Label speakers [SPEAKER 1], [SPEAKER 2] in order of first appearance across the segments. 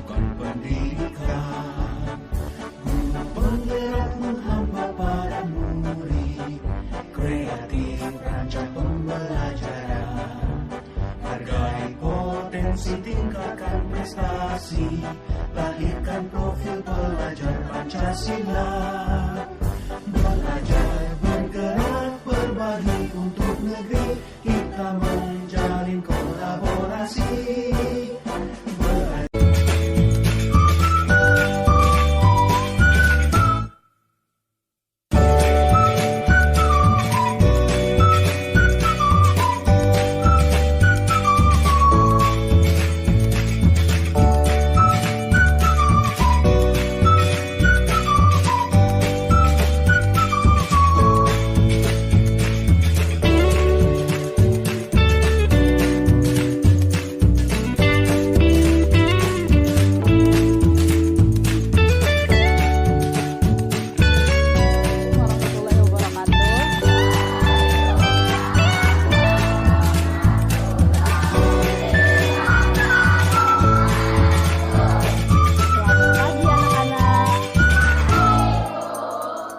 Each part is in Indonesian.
[SPEAKER 1] melakukan pendidikan. Guru penggerak menghamba para murid, kreatif rancang pembelajaran. Hargai potensi, tingkatkan prestasi, lahirkan profil pelajar Pancasila. Belajar, bergerak, berbagi untuk negeri, kita menjalin kolaborasi.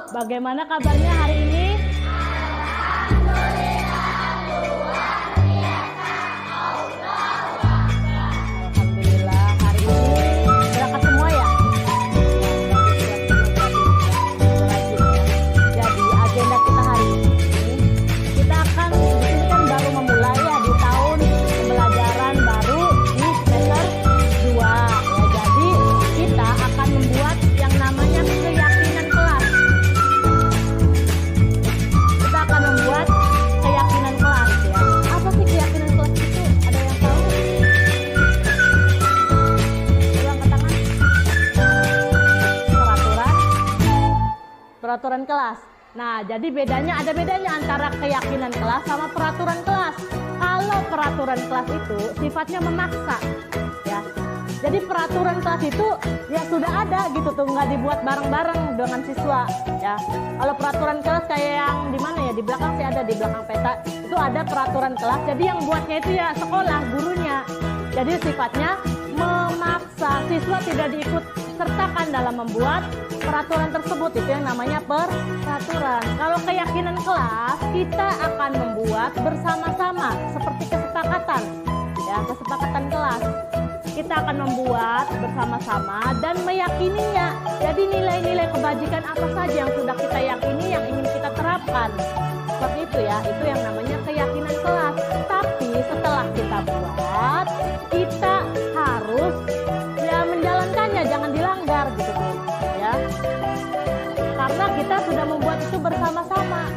[SPEAKER 2] Bagaimana kabarnya hari ini? Alhamdulillah, hari ini berangkat semua ya? Jadi agenda kita hari ini, kita akan di sini kan baru memulai ya di tahun pembelajaran baru di semester 2 ya. Jadi kita akan membuat yang namanya keyakinan kelas. Membuat keyakinan kelas ya. Apa sih keyakinan kelas itu? Ada yang tahu? Coba angkat tangan. Peraturan kelas. Nah, jadi ada bedanya antara keyakinan kelas sama peraturan kelas. Kalau peraturan kelas itu sifatnya memaksa ya. Jadi peraturan kelas itu ya sudah ada gitu tuh, nggak dibuat bareng-bareng dengan siswa ya. Kalau peraturan kelas kayak yang di mana ya, di belakang sih ada, di belakang peta itu ada peraturan kelas. Jadi yang buatnya itu ya sekolah, gurunya. Jadi sifatnya memaksa, siswa tidak diikut sertakan dalam membuat peraturan tersebut, itu yang namanya peraturan. Kalau keyakinan kelas kita akan membuat bersama-sama seperti kesepakatan ya, kesepakatan kelas. Kita akan membuat bersama-sama dan meyakininya. Jadi nilai-nilai kebajikan apa saja yang sudah kita yakini, yang ingin kita terapkan. Seperti itu ya, itu yang namanya keyakinan kelas. Tapi setelah kita buat, kita harus ya menjalankannya, jangan dilanggar gitu ya. Karena kita sudah membuat itu bersama-sama.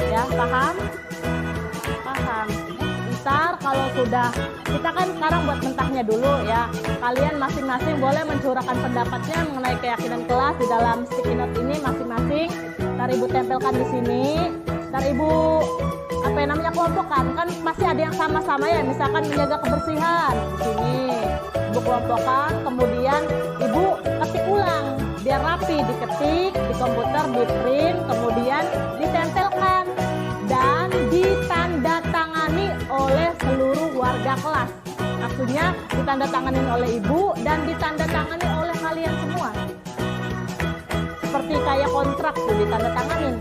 [SPEAKER 2] Ya, paham? Paham. Ntar kalau sudah, kita kan sekarang buat mentahnya dulu ya. Kalian masing-masing boleh mencurahkan pendapatnya mengenai keyakinan kelas di dalam sticky note ini masing-masing. Ntar Ibu tempelkan di sini. Ntar Ibu apa yang namanya kelompokkan, kan pasti ada yang sama-sama ya. Misalkan menjaga kebersihan di sini, Ibu kelompokkan. Kemudian Ibu ketik ulang biar rapi, diketik di komputer, di print, kemudian ditempelkan dan ditandatangani oleh seluruh warga kelas. Maksudnya ditandatangani oleh Ibu dan ditandatangani oleh kalian semua. Seperti kayak kontrak tuh ditandatangani.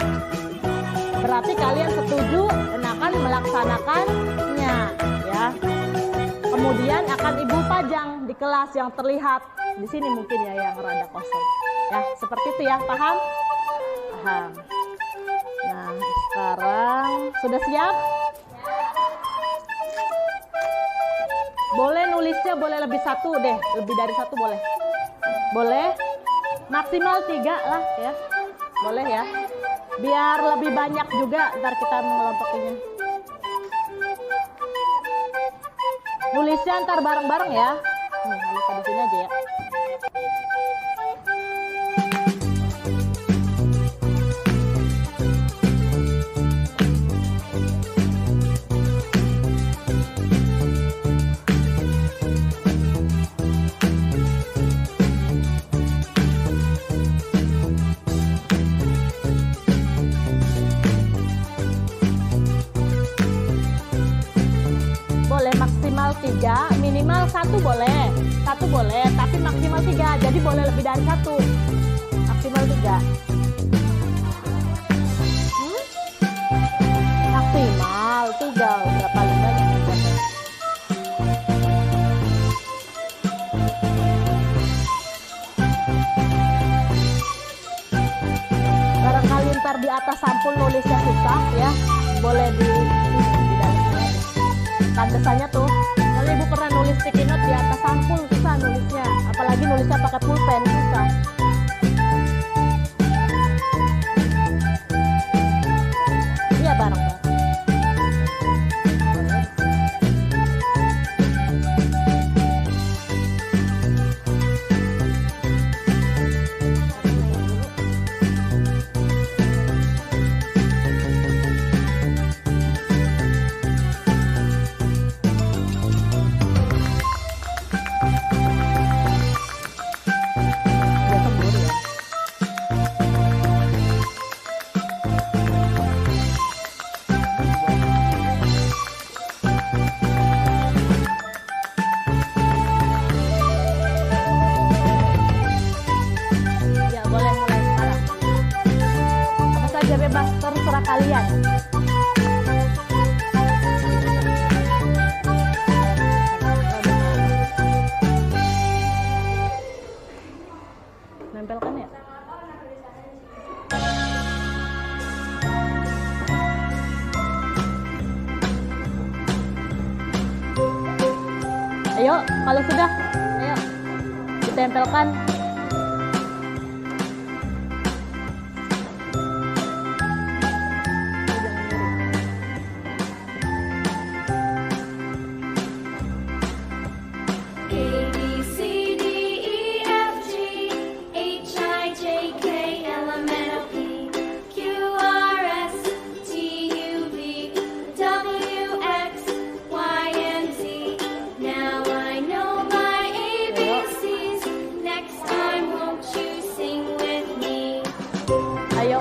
[SPEAKER 2] Berarti kalian setuju dan akan melaksanakannya ya. Kemudian akan Ibu pajang di kelas yang terlihat. Di sini mungkin ya yang rada kosong. Ya, seperti itu ya, paham? Paham. Nah, sekarang sudah siap? Boleh nulisnya, boleh lebih satu deh, lebih dari satu boleh. Boleh? Maksimal 3 lah ya. Boleh ya. Biar lebih banyak juga ntar kita mengelompokinya. Nulisnya ntar bareng-bareng ya. Lupa di sini aja ya. Boleh maksimal 3, minimal 1 boleh. Satu boleh, tapi maksimal 3. Jadi boleh lebih dari 1. Maksimal 3. Maksimal 3. Udah paling banyak. Barangkali ntar di atas sampul nulisnya susah ya, boleh di dalamnya. Pantesannya tuh, kalau ibu pernah nulis sticky note di atas sampul susah nulisnya, apalagi nulisnya pakai pulpen susah. Iya bareng-bareng. Bebas, terserah kalian. Nempelkan ya. Ayo, kalau sudah, ayo ditempelkan. Ayo.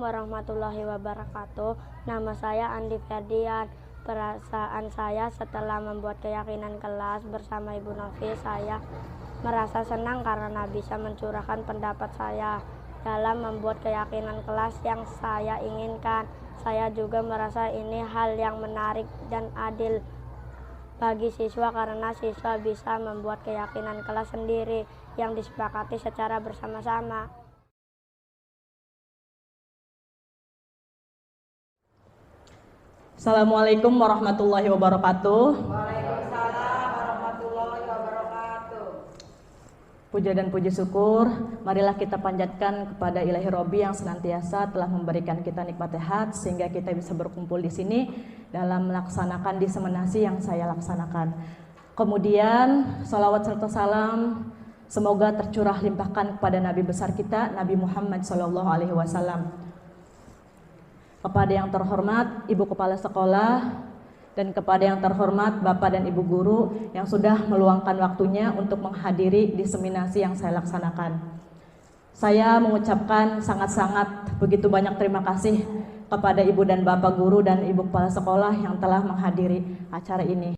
[SPEAKER 2] Warahmatullahi wabarakatuh. Nama saya Andi Ferdian. Perasaan saya setelah membuat keyakinan kelas bersama Ibu Novi, saya merasa senang karena bisa mencurahkan pendapat saya dalam membuat keyakinan kelas yang saya inginkan. Saya juga merasa ini hal yang menarik dan adil.
[SPEAKER 3] bagi siswa karena siswa bisa membuat keyakinan kelas sendiri yang disepakati secara bersama-sama.
[SPEAKER 2] Assalamualaikum warahmatullahi wabarakatuh.
[SPEAKER 4] Waalaikumsalam warahmatullahi wabarakatuh.
[SPEAKER 2] Puja dan puji syukur, marilah kita panjatkan kepada Ilahi Robbi yang senantiasa telah memberikan kita nikmat sehat sehingga kita bisa berkumpul di sini dalam melaksanakan diseminasi yang saya laksanakan. Kemudian salawat serta salam semoga tercurah limpahkan kepada Nabi besar kita, Nabi Muhammad SAW. Kepada yang terhormat Ibu Kepala Sekolah dan kepada yang terhormat Bapak dan Ibu Guru yang sudah meluangkan waktunya untuk menghadiri diseminasi yang saya laksanakan. Saya mengucapkan sangat-sangat begitu banyak terima kasih kepada Ibu dan Bapak Guru dan Ibu Kepala Sekolah yang telah menghadiri acara ini.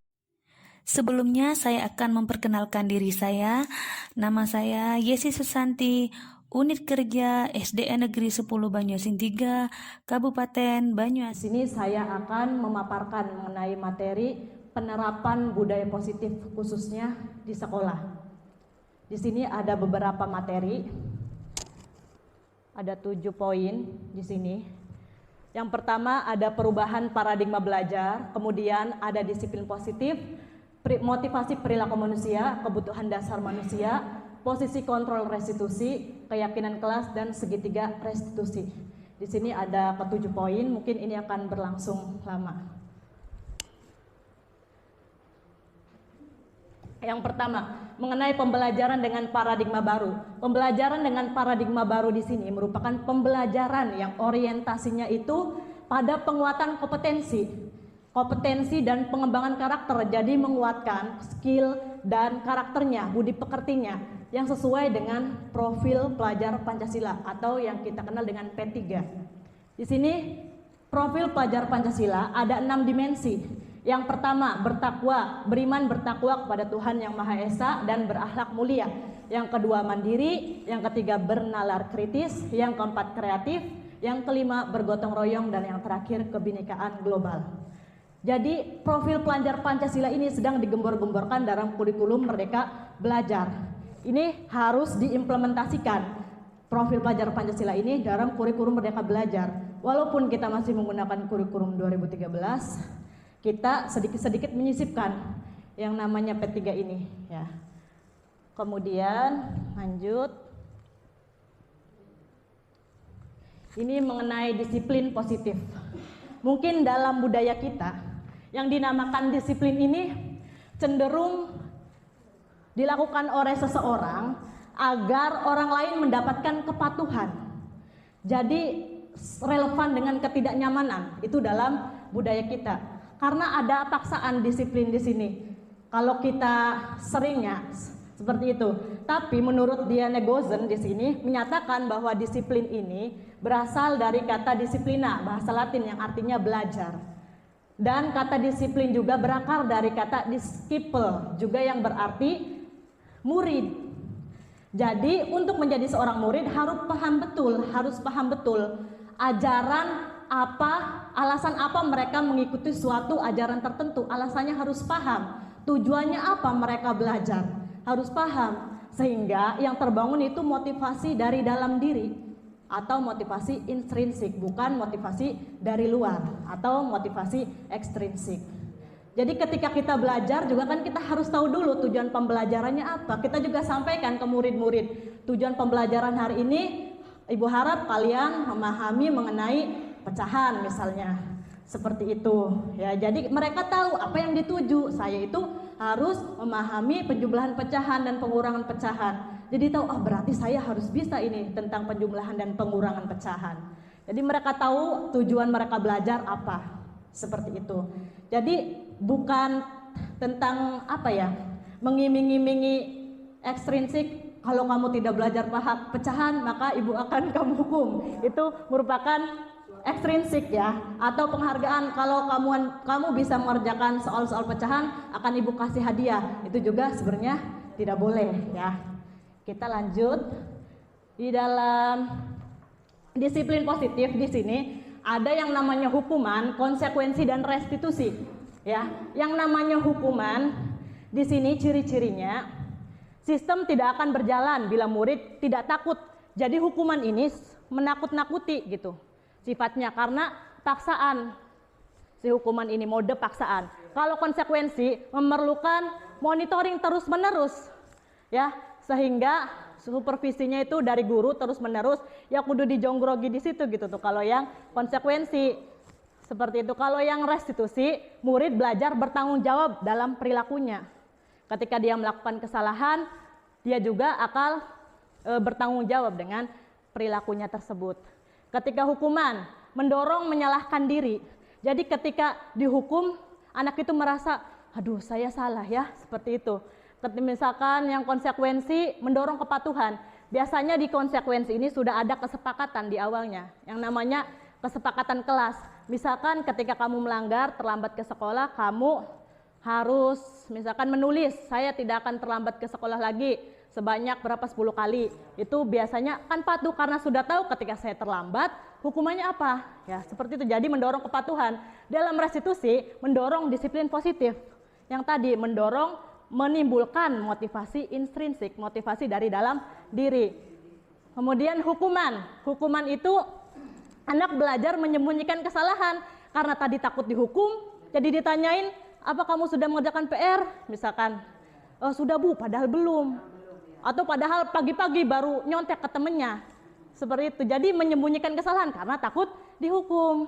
[SPEAKER 5] Sebelumnya saya akan memperkenalkan diri saya. Nama saya Yesi Susanti, Unit Kerja SDN Negeri 10 Banyuasin 3, Kabupaten
[SPEAKER 2] Di
[SPEAKER 5] Banyuasin.
[SPEAKER 2] sini saya akan memaparkan mengenai materi penerapan budaya positif khususnya di sekolah. Di sini ada beberapa materi, ada 7 poin di sini. Yang pertama ada perubahan paradigma belajar, kemudian ada disiplin positif, motivasi perilaku manusia, kebutuhan dasar manusia, posisi kontrol restitusi, keyakinan kelas, dan segitiga restitusi. Di sini ada ke-7 poin, mungkin ini akan berlangsung lama. Yang pertama, mengenai pembelajaran dengan paradigma baru. Pembelajaran dengan paradigma baru di sini merupakan pembelajaran yang orientasinya itu pada penguatan kompetensi dan pengembangan karakter, jadi menguatkan skill dan karakternya, budi pekertinya yang sesuai dengan profil pelajar Pancasila atau yang kita kenal dengan P3. Di sini profil pelajar Pancasila ada 6 dimensi. Yang pertama, bertakwa, beriman bertakwa kepada Tuhan Yang Maha Esa dan berakhlak mulia. Yang kedua, mandiri. Yang ketiga, bernalar kritis. Yang keempat, kreatif. Yang kelima, bergotong royong. Dan yang terakhir, kebinekaan global. Jadi profil pelajar Pancasila ini sedang digembor-gemborkan dalam kurikulum Merdeka Belajar. Ini harus diimplementasikan profil pelajar Pancasila ini dalam kurikulum Merdeka Belajar. Walaupun kita masih menggunakan kurikulum 2013, kita sedikit-sedikit menyisipkan yang namanya P3 ini ya. Kemudian lanjut. Ini mengenai disiplin positif. Mungkin dalam budaya kita yang dinamakan disiplin ini cenderung dilakukan oleh seseorang agar orang lain mendapatkan kepatuhan. Jadi relevan dengan ketidaknyamanan itu dalam budaya kita. Karena ada paksaan disiplin di sini. Kalau kita seringnya seperti itu. Tapi menurut Diane Gozen di sini menyatakan bahwa disiplin ini berasal dari kata disiplina, bahasa Latin yang artinya belajar. Dan kata disiplin juga berakar dari kata disciple, juga yang berarti murid. Jadi untuk menjadi seorang murid harus paham betul ajaran apa, alasan apa mereka mengikuti suatu ajaran tertentu. Alasannya harus paham. Tujuannya apa mereka belajar, harus paham. Sehingga yang terbangun itu motivasi dari dalam diri atau motivasi intrinsik, bukan motivasi dari luar atau motivasi ekstrinsik. Jadi ketika kita belajar juga kan kita harus tahu dulu tujuan pembelajarannya apa. Kita juga sampaikan ke murid-murid, tujuan pembelajaran hari ini Ibu harap kalian memahami mengenai pecahan misalnya. Seperti itu ya. Jadi mereka tahu apa yang dituju. Saya itu harus memahami penjumlahan pecahan dan pengurangan pecahan. Jadi tahu, oh berarti saya harus bisa ini tentang penjumlahan dan pengurangan pecahan. Jadi mereka tahu tujuan mereka belajar apa. Seperti itu. Jadi bukan tentang apa ya, mengiming-imingi ekstrinsik. Kalau kamu tidak belajar pecahan maka ibu akan kamu hukum. Itu merupakan ekstrinsik ya, atau penghargaan. Kalau kamu bisa mengerjakan soal-soal pecahan akan ibu kasih hadiah. Itu juga sebenarnya tidak boleh ya. Kita lanjut. Di dalam disiplin positif di sini ada yang namanya hukuman, konsekuensi dan restitusi. Ya, yang namanya hukuman di sini ciri-cirinya sistem tidak akan berjalan bila murid tidak takut. Jadi hukuman ini menakut-nakuti gitu sifatnya karena paksaan. Si hukuman ini mode paksaan. Kalau konsekuensi memerlukan monitoring terus-menerus. Ya, sehingga supervisinya itu dari guru terus-menerus ya kudu dijonggrogi di situ gitu tuh. Kalau yang konsekuensi seperti itu. Kalau yang restitusi, murid belajar bertanggung jawab dalam perilakunya. Ketika dia melakukan kesalahan, dia juga akan bertanggung jawab dengan perilakunya tersebut. Ketika hukuman, mendorong menyalahkan diri. Jadi ketika dihukum, anak itu merasa, aduh saya salah ya, seperti itu. Misalkan yang konsekuensi mendorong kepatuhan. Biasanya di konsekuensi ini sudah ada kesepakatan di awalnya, yang namanya kesepakatan kelas. Misalkan ketika kamu melanggar, terlambat ke sekolah, kamu harus misalkan menulis, saya tidak akan terlambat ke sekolah lagi sebanyak berapa 10 kali. Itu biasanya kan patuh karena sudah tahu ketika saya terlambat, hukumannya apa. Ya, seperti itu. Jadi mendorong kepatuhan. Dalam restitusi, mendorong disiplin positif. Yang tadi mendorong menimbulkan motivasi intrinsik, motivasi dari dalam diri. Kemudian hukuman. Hukuman itu anak belajar menyembunyikan kesalahan karena tadi takut dihukum, jadi ditanyain, apa kamu sudah mengerjakan PR? Misalkan, oh, sudah Bu, padahal belum. Atau padahal pagi-pagi baru nyontek ke temennya. Seperti itu, jadi menyembunyikan kesalahan karena takut dihukum.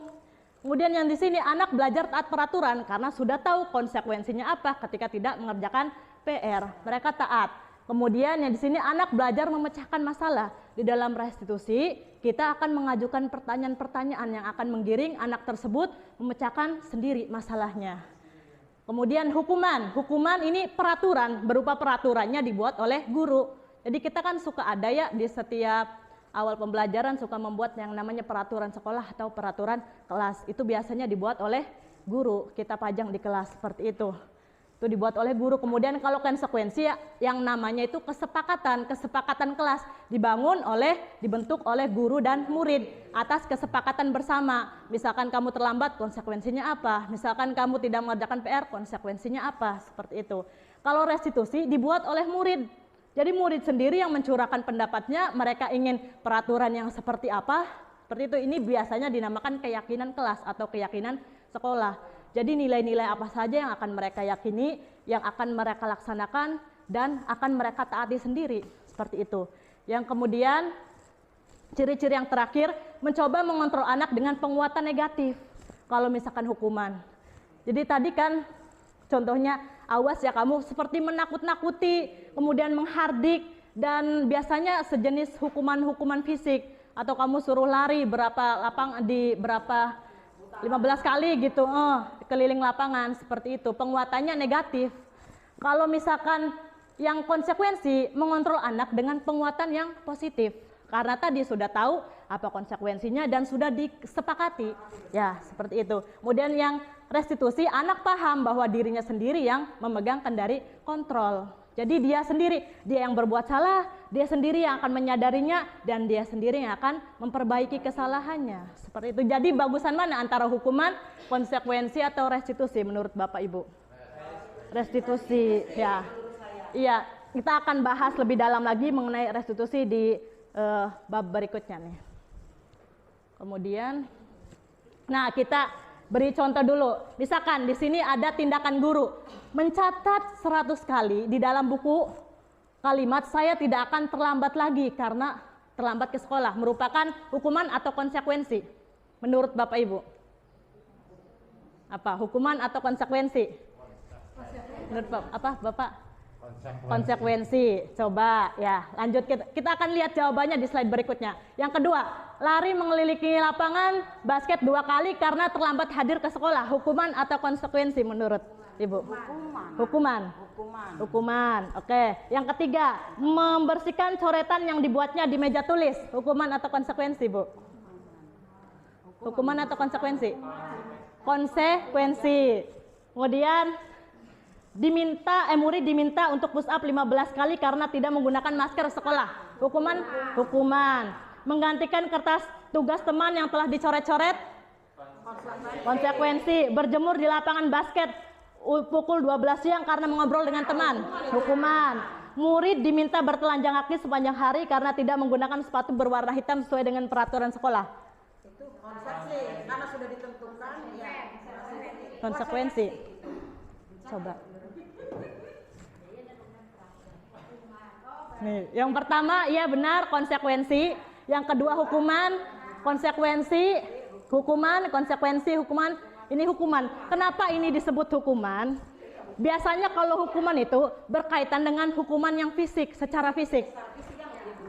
[SPEAKER 2] Kemudian yang di sini anak belajar taat peraturan karena sudah tahu konsekuensinya apa ketika tidak mengerjakan PR. Mereka taat. Kemudian yang di sini anak belajar memecahkan masalah. Di dalam restitusi, kita akan mengajukan pertanyaan-pertanyaan yang akan menggiring anak tersebut memecahkan sendiri masalahnya. Kemudian hukuman. Hukuman ini peraturan, berupa peraturannya dibuat oleh guru. Jadi kita kan suka ada ya di setiap awal pembelajaran suka membuat yang namanya peraturan sekolah atau peraturan kelas. Itu biasanya dibuat oleh guru, kita pajang di kelas seperti itu. Itu dibuat oleh guru. Kemudian kalau konsekuensi ya, yang namanya itu kesepakatan kelas dibentuk oleh guru dan murid atas kesepakatan bersama. Misalkan kamu terlambat, konsekuensinya apa? Misalkan kamu tidak mengerjakan PR, konsekuensinya apa? Seperti itu. Kalau restitusi dibuat oleh murid. Jadi murid sendiri yang mencurahkan pendapatnya, mereka ingin peraturan yang seperti apa? Seperti itu. Ini biasanya dinamakan keyakinan kelas atau keyakinan sekolah. Jadi nilai-nilai apa saja yang akan mereka yakini, yang akan mereka laksanakan, dan akan mereka taati sendiri. Seperti itu. Yang kemudian, ciri-ciri yang terakhir, mencoba mengontrol anak dengan penguatan negatif. Kalau misalkan hukuman. Jadi tadi kan, contohnya, awas ya kamu seperti menakut-nakuti, kemudian menghardik, dan biasanya sejenis hukuman-hukuman fisik. Atau kamu suruh lari berapa 15 kali gitu, keliling lapangan seperti itu. Penguatannya negatif. Kalau misalkan yang konsekuensi, mengontrol anak dengan penguatan yang positif. Karena tadi sudah tahu apa konsekuensinya dan sudah disepakati. Ya, seperti itu. Kemudian yang restitusi, anak paham bahwa dirinya sendiri yang memegang kendali kontrol. Jadi dia sendiri, dia yang berbuat salah, dia sendiri yang akan menyadarinya, dan dia sendiri yang akan memperbaiki kesalahannya. Seperti itu. Jadi bagusan mana antara hukuman, konsekuensi, atau restitusi menurut Bapak Ibu? Restitusi, ya. Iya, kita akan bahas lebih dalam lagi mengenai restitusi di bab berikutnya nih. Kemudian, nah kita beri contoh dulu. Misalkan di sini ada tindakan guru mencatat 100 kali di dalam buku kalimat saya tidak akan terlambat lagi karena terlambat ke sekolah, merupakan hukuman atau konsekuensi menurut Bapak Ibu? Apa? Hukuman atau konsekuensi? Menurut Bapak? Konsekuensi. Coba ya, lanjut kita akan lihat jawabannya di slide berikutnya. Yang kedua, lari mengelilingi lapangan basket 2 kali karena terlambat hadir ke sekolah. Hukuman atau konsekuensi menurut Ibu? Hukuman. Oke. Yang ketiga, membersihkan coretan yang dibuatnya di meja tulis. Hukuman atau konsekuensi, Bu? Hukuman atau konsekuensi? Konsekuensi. Kemudian murid diminta untuk push up 15 kali karena tidak menggunakan masker sekolah. Hukuman. Menggantikan kertas tugas teman yang telah dicoret-coret. Konsekuensi. Berjemur di lapangan basket pukul 12 siang karena mengobrol dengan teman. Hukuman. Murid diminta bertelanjang kaki sepanjang hari karena tidak menggunakan sepatu berwarna hitam sesuai dengan peraturan sekolah.
[SPEAKER 4] Itu konsekuensi, karena sudah ditentukan ya.
[SPEAKER 2] Konsekuensi. Coba. Nih, yang pertama iya benar konsekuensi, yang kedua hukuman, konsekuensi, hukuman, konsekuensi, hukuman. Ini hukuman. Kenapa ini disebut hukuman? Biasanya kalau hukuman itu berkaitan dengan hukuman yang fisik, secara fisik.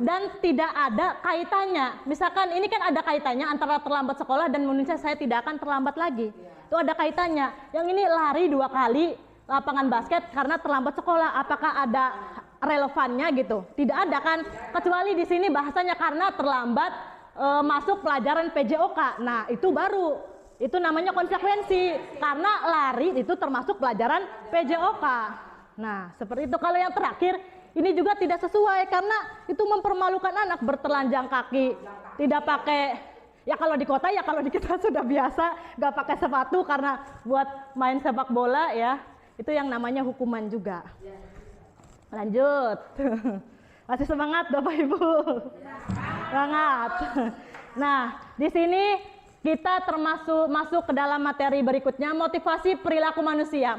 [SPEAKER 2] Dan tidak ada kaitannya. Misalkan ini kan ada kaitannya antara terlambat sekolah dan menurut saya tidak akan terlambat lagi. Itu ada kaitannya. Yang ini lari 2 kali lapangan basket karena terlambat sekolah. Apakah ada relevannya gitu? Tidak ada kan? Kecuali di sini bahasanya karena terlambat masuk pelajaran PJOK. Nah, itu baru. Itu namanya konsekuensi karena lari itu termasuk pelajaran PJOK. Nah, seperti itu. Kalau yang terakhir ini juga tidak sesuai karena itu mempermalukan anak bertelanjang kaki, tidak pakai ya kalau di kota ya kalau di kita sudah biasa nggak pakai sepatu karena buat main sepak bola ya. Itu yang namanya hukuman juga. Lanjut. Masih semangat Bapak Ibu? Semangat. Nah, di sini kita masuk ke dalam materi berikutnya, motivasi perilaku manusia.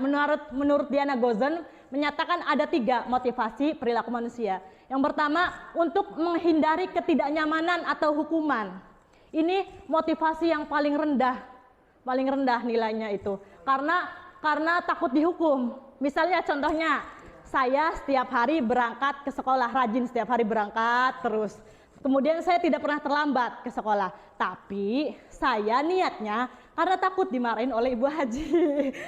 [SPEAKER 2] Menurut Diana Gozen menyatakan ada 3 motivasi perilaku manusia. Yang pertama, untuk menghindari ketidaknyamanan atau hukuman. Ini motivasi yang paling rendah nilainya itu. Karena takut dihukum. Misalnya contohnya, saya setiap hari berangkat ke sekolah, rajin setiap hari berangkat terus. Kemudian saya tidak pernah terlambat ke sekolah, tapi saya niatnya karena takut dimarahin oleh ibu haji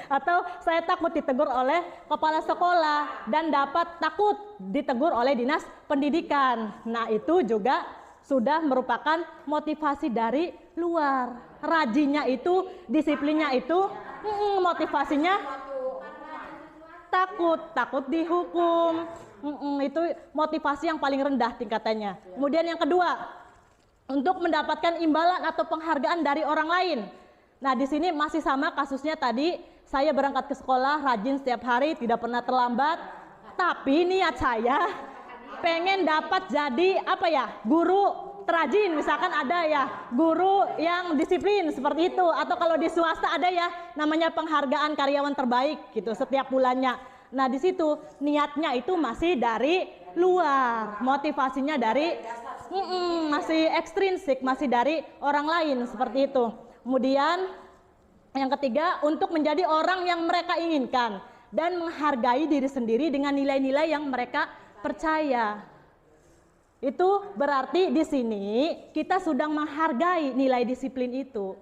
[SPEAKER 2] atau saya takut ditegur oleh kepala sekolah dan takut ditegur oleh dinas pendidikan. Nah, itu juga sudah merupakan motivasi dari luar. Rajinnya itu, disiplinnya itu, motivasinya takut dihukum. Itu motivasi yang paling rendah tingkatannya. Kemudian yang kedua, untuk mendapatkan imbalan atau penghargaan dari orang lain. Nah, di sini masih sama kasusnya tadi, saya berangkat ke sekolah rajin setiap hari, tidak pernah terlambat, tapi niat saya pengen dapat jadi guru terajin, misalkan ada ya guru yang disiplin seperti itu, atau kalau di swasta ada ya namanya penghargaan karyawan terbaik gitu setiap bulannya. Nah, di situ niatnya itu masih dari luar, motivasinya dari masih ekstrinsik, masih dari orang lain seperti itu. Kemudian yang ketiga, untuk menjadi orang yang mereka inginkan dan menghargai diri sendiri dengan nilai-nilai yang mereka percaya. Itu berarti di sini kita sudah menghargai nilai disiplin itu.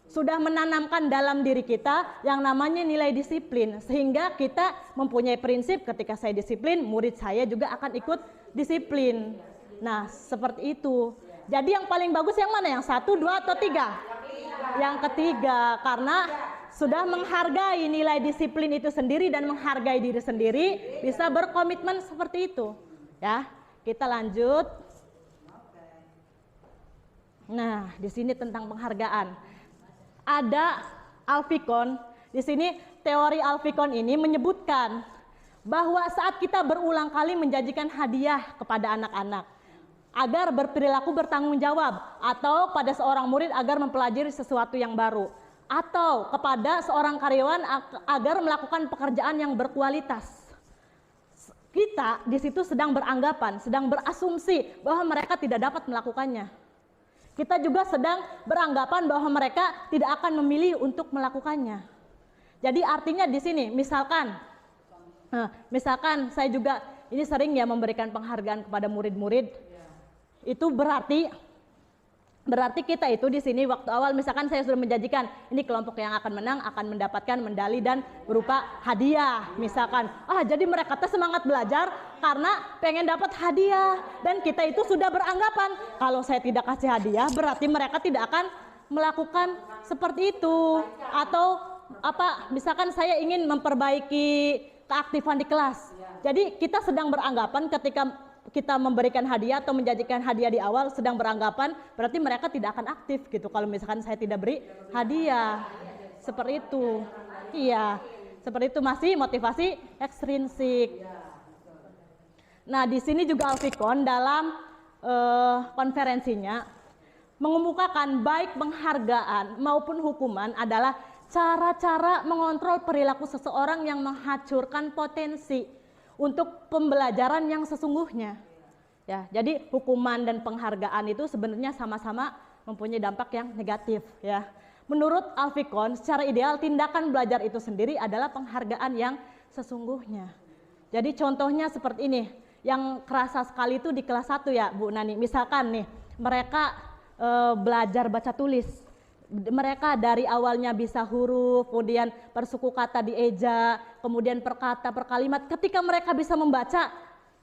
[SPEAKER 2] Sudah menanamkan dalam diri kita yang namanya nilai disiplin, sehingga kita mempunyai prinsip ketika saya disiplin, murid saya juga akan ikut disiplin. Nah, seperti itu. Jadi yang paling bagus yang mana? Yang 1, 2, atau 3? Yang ketiga, karena sudah menghargai nilai disiplin itu sendiri dan menghargai diri sendiri, bisa berkomitmen seperti itu. Ya, kita lanjut. Nah, di sini tentang penghargaan. Ada Alfikon, di sini teori Alfikon ini menyebutkan bahwa saat kita berulang kali menjanjikan hadiah kepada anak-anak agar berperilaku bertanggung jawab, atau pada seorang murid agar mempelajari sesuatu yang baru, atau kepada seorang karyawan agar melakukan pekerjaan yang berkualitas, kita di situ sedang beranggapan, sedang berasumsi bahwa mereka tidak dapat melakukannya. Kita juga sedang beranggapan bahwa mereka tidak akan memilih untuk melakukannya. Jadi artinya di sini, misalkan saya juga ini sering ya memberikan penghargaan kepada murid-murid. Itu berarti kita itu di sini waktu awal misalkan saya sudah menjanjikan ini kelompok yang akan menang akan mendapatkan medali dan berupa hadiah misalkan. Jadi mereka tuh semangat belajar karena pengen dapat hadiah, dan kita itu sudah beranggapan kalau saya tidak kasih hadiah berarti mereka tidak akan melakukan seperti itu. Atau misalkan saya ingin memperbaiki keaktifan di kelas. Jadi kita sedang beranggapan ketika kita memberikan hadiah atau menjanjikan hadiah di awal sedang beranggapan berarti mereka tidak akan aktif gitu kalau misalkan saya tidak beri hadiah seperti itu. Iya. Seperti itu, masih motivasi ekstrinsik. Nah, di sini juga Alfikon dalam konferensinya mengemukakan baik penghargaan maupun hukuman adalah cara-cara mengontrol perilaku seseorang yang menghancurkan potensi untuk pembelajaran yang sesungguhnya. Ya, jadi hukuman dan penghargaan itu sebenarnya sama-sama mempunyai dampak yang negatif. Ya, menurut Alfikon, secara ideal tindakan belajar itu sendiri adalah penghargaan yang sesungguhnya. Jadi contohnya seperti ini, yang kerasa sekali itu di kelas 1 ya Bu Nani. Misalkan nih, mereka belajar baca tulis. Mereka dari awalnya bisa huruf, kemudian persuku kata dieja, kemudian per kata, per kalimat. Ketika mereka bisa membaca,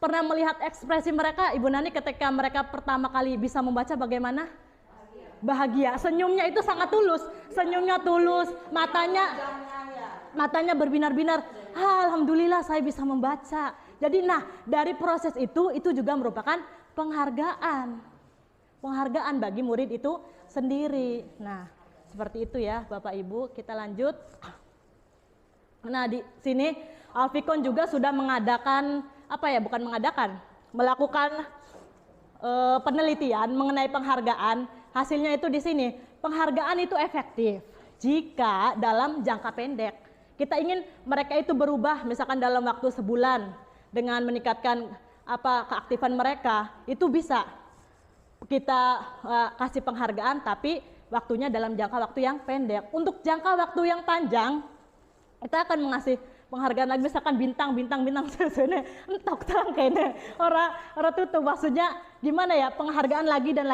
[SPEAKER 2] pernah melihat ekspresi mereka, Ibu Nani, ketika mereka pertama kali bisa membaca bagaimana? Bahagia. Senyumnya itu sangat tulus. Senyumnya tulus, matanya berbinar-binar. Alhamdulillah saya bisa membaca. Jadi nah, dari proses itu juga merupakan penghargaan. Penghargaan bagi murid itu sendiri. Nah, seperti itu ya Bapak Ibu, kita lanjut. Nah, di sini Alfikon juga sudah mengadakan melakukan penelitian mengenai penghargaan. Hasilnya itu di sini, penghargaan itu efektif jika dalam jangka pendek. Kita ingin mereka itu berubah, misalkan dalam waktu sebulan dengan meningkatkan keaktifan mereka, itu bisa kita kasih penghargaan, tapi waktunya dalam jangka waktu yang pendek. Untuk jangka waktu yang panjang, kita akan mengasih penghargaan lagi, misalkan bintang sesuai entok terang kayaknya orang tutup. Maksudnya gimana ya, penghargaan lagi dan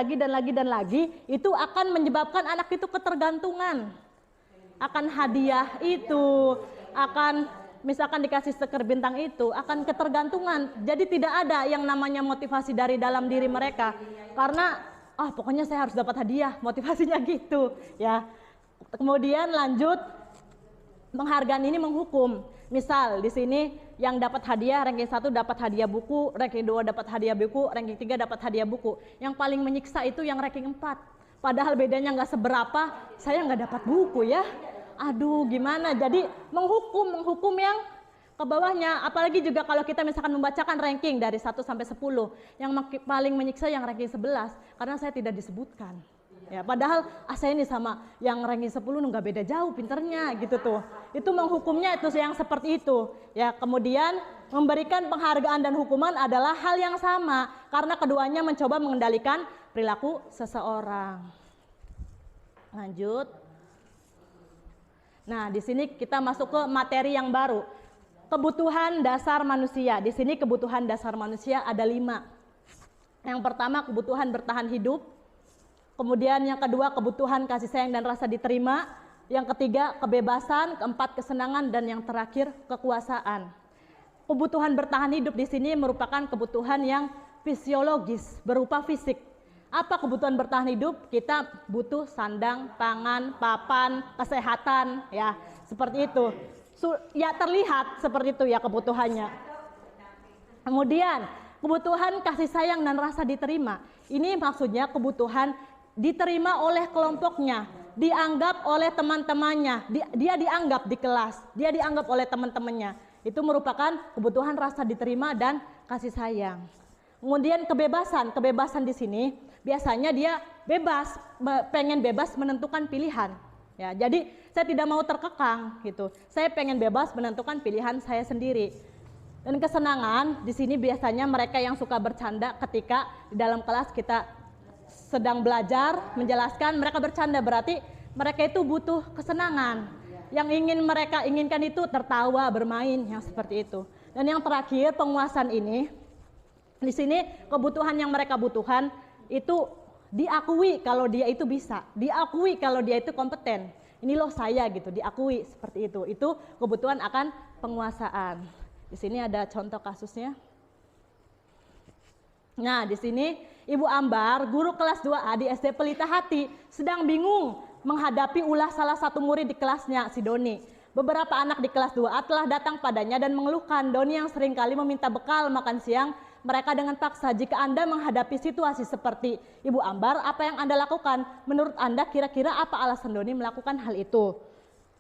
[SPEAKER 2] lagi itu akan menyebabkan anak itu ketergantungan akan hadiah itu, akan misalkan dikasih stiker bintang itu akan ketergantungan. Jadi tidak ada yang namanya motivasi dari dalam diri mereka, karena pokoknya saya harus dapat hadiah, motivasinya gitu ya. Kemudian lanjut, penghargaan ini menghukum. Misal di sini yang dapat hadiah ranking 1 dapat hadiah buku, ranking 2 dapat hadiah buku, ranking 3 dapat hadiah buku. Yang paling menyiksa itu yang ranking 4. Padahal bedanya nggak seberapa, saya nggak dapat buku ya. Aduh gimana, jadi menghukum yang ke bawahnya. Apalagi juga kalau kita misalkan membacakan ranking dari 1 sampai 10, yang paling menyiksa yang ranking 11 karena saya tidak disebutkan. Ya, padahal saya ini sama yang ranking 10 nggak beda jauh pinternya gitu tuh. Itu menghukumnya itu yang seperti itu. Ya, kemudian memberikan penghargaan dan hukuman adalah hal yang sama karena keduanya mencoba mengendalikan perilaku seseorang. Lanjut. Nah, di sini kita masuk ke materi yang baru. Kebutuhan dasar manusia. Di sini kebutuhan dasar manusia ada 5. Yang pertama kebutuhan bertahan hidup. Kemudian yang kedua kebutuhan kasih sayang dan rasa diterima. Yang ketiga kebebasan, keempat kesenangan, dan yang terakhir kekuasaan. Kebutuhan bertahan hidup di sini merupakan kebutuhan yang fisiologis berupa fisik. Apa kebutuhan bertahan hidup? Kita butuh sandang, pangan, papan, kesehatan, ya seperti itu. Ya terlihat seperti itu ya kebutuhannya. Kemudian kebutuhan kasih sayang dan rasa diterima. Ini maksudnya kebutuhan diterima oleh kelompoknya, dianggap oleh teman-temannya, dia dianggap di kelas, dia dianggap oleh teman-temannya. Itu merupakan kebutuhan rasa diterima dan kasih sayang. Kemudian kebebasan di sini biasanya dia bebas, pengen bebas menentukan pilihan. Ya, jadi saya tidak mau terkekang gitu. Saya pengen bebas menentukan pilihan saya sendiri. Dan kesenangan di sini biasanya mereka yang suka bercanda ketika di dalam kelas kita sedang belajar menjelaskan, mereka bercanda, berarti mereka itu butuh kesenangan. Yang mereka inginkan itu tertawa, bermain, yang seperti itu. Dan yang terakhir penguasaan ini. Di sini kebutuhan yang mereka butuhkan itu diakui kalau dia itu bisa, diakui kalau dia itu kompeten. Ini loh saya gitu, diakui seperti itu. Itu kebutuhan akan penguasaan. Di sini ada contoh kasusnya. Nah, di sini Ibu Ambar, guru kelas 2A di SD Pelita Hati, sedang bingung menghadapi ulah salah satu murid di kelasnya, si Doni. Beberapa anak di kelas 2A telah datang padanya dan mengeluhkan Doni yang seringkali meminta bekal makan siang mereka dengan paksa. Jika Anda menghadapi situasi seperti Ibu Ambar, apa yang Anda lakukan? Menurut Anda kira-kira apa alasan Doni melakukan hal itu?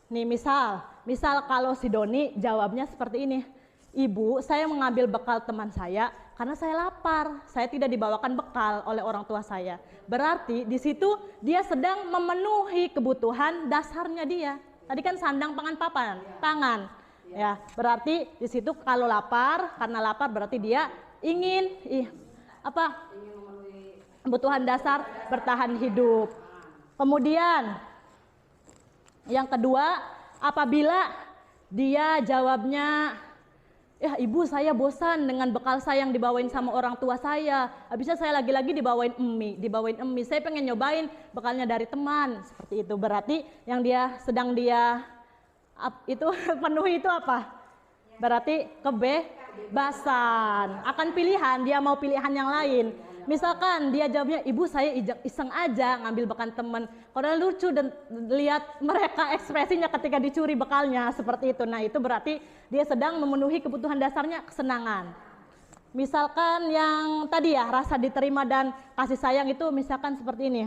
[SPEAKER 2] Nih misal, Misal kalau si Doni jawabnya seperti ini, Ibu, saya mengambil bekal teman saya karena saya lapar. Saya tidak dibawakan bekal oleh orang tua saya. Berarti di situ dia sedang memenuhi kebutuhan dasarnya dia. Tadi kan sandang, pangan, papan, pangan. Ya, berarti di situ kalau lapar, karena lapar berarti dia ingin kebutuhan dasar bertahan hidup. Kemudian yang kedua, apabila dia jawabnya, ya ibu saya bosan dengan bekal saya yang dibawain sama orang tua saya. Habisnya saya lagi-lagi dibawain mie. Saya pengen nyobain bekalnya dari teman. Seperti itu. Berarti yang dia sedang itu penuhi itu apa? Berarti kebebasan. Akan pilihan, dia mau pilihan yang lain. Misalkan dia jawabnya, ibu saya iseng aja ngambil bekal teman. Karena lucu dan lihat mereka ekspresinya ketika dicuri bekalnya seperti itu. Nah itu berarti dia sedang memenuhi kebutuhan dasarnya, kesenangan. Misalkan yang tadi ya, rasa diterima dan kasih sayang itu misalkan seperti ini.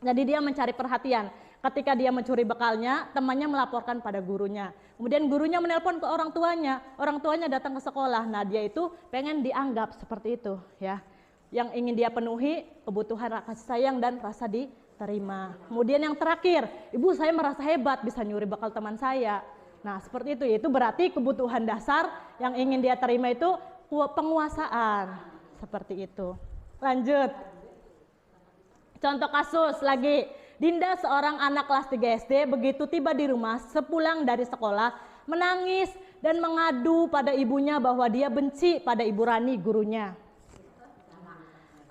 [SPEAKER 2] Jadi dia mencari perhatian. Ketika dia mencuri bekalnya, temannya melaporkan pada gurunya. Kemudian gurunya menelpon ke orang tuanya datang ke sekolah. Nah dia itu pengen dianggap seperti itu ya. Yang ingin dia penuhi kebutuhan kasih sayang dan rasa diterima. Kemudian yang terakhir, ibu saya merasa hebat bisa nyuri bekal teman saya. Nah seperti itu, yaitu berarti kebutuhan dasar yang ingin dia terima itu penguasaan. Seperti itu. Lanjut. Contoh kasus lagi, Dinda seorang anak kelas 3 SD begitu tiba di rumah sepulang dari sekolah menangis dan mengadu pada ibunya bahwa dia benci pada Ibu Rani gurunya.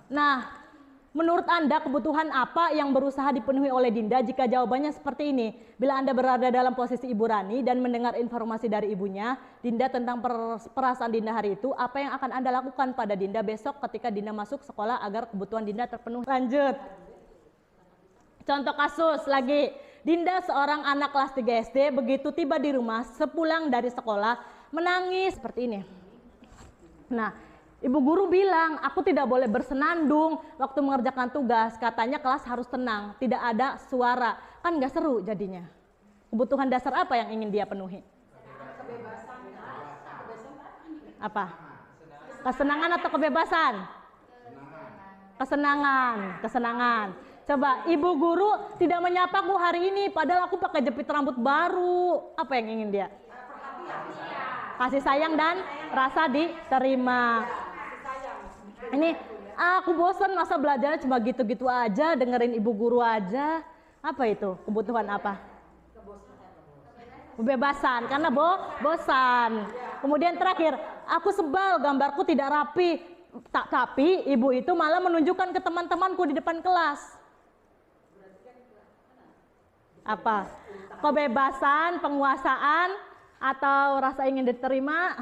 [SPEAKER 2] Nah, menurut Anda kebutuhan apa yang berusaha dipenuhi oleh Dinda jika jawabannya seperti ini? Bila Anda berada dalam posisi Ibu Rani dan mendengar informasi dari ibunya, Dinda tentang perasaan Dinda hari itu, apa yang akan Anda lakukan pada Dinda besok ketika Dinda masuk sekolah agar kebutuhan Dinda terpenuhi? Lanjut. Contoh kasus lagi, Dinda seorang anak kelas 3 SD begitu tiba di rumah sepulang dari sekolah menangis seperti ini. Nah, ibu guru bilang, aku tidak boleh bersenandung waktu mengerjakan tugas. Katanya kelas harus tenang, tidak ada suara. Kan gak seru jadinya. Kebutuhan dasar apa yang ingin dia penuhi? Apa? Kesenangan atau kebebasan? Kesenangan. Coba, ibu guru tidak menyapaku hari ini, padahal aku pakai jepit rambut baru. Apa yang ingin dia? Kasih sayang dan rasa diterima. Ini aku bosan masa belajarnya cuma gitu-gitu aja, dengerin ibu guru aja. Apa itu? Kebutuhan apa? Kebebasan, karena bosan. Kemudian terakhir, aku sebal gambarku tidak rapi. Tapi ibu itu malah menunjukkan ke teman-temanku di depan kelas. Apa? Kebebasan, penguasaan, atau rasa ingin diterima?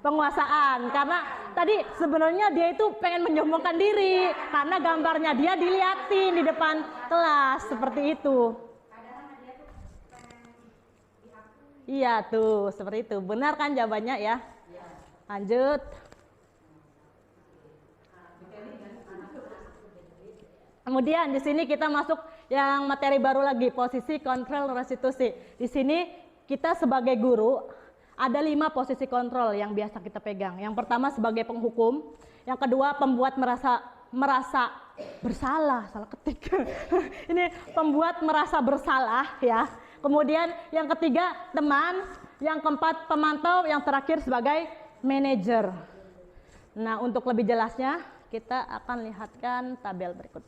[SPEAKER 2] Penguasaan, karena tadi sebenarnya dia itu pengen menyombongkan diri karena gambarnya dia diliatin di depan kelas seperti itu. Iya tuh, seperti itu. Benar kan jawabannya ya? Lanjut. Kemudian di sini kita masuk yang materi baru lagi, posisi kontrol restitusi. Di sini kita sebagai guru ada 5 posisi kontrol yang biasa kita pegang. Yang pertama sebagai penghukum, yang kedua pembuat merasa bersalah, salah ketik. Ini pembuat merasa bersalah ya. Kemudian yang ketiga teman, yang keempat pemantau, yang terakhir sebagai manajer. Nah, untuk lebih jelasnya kita akan lihatkan tabel berikut.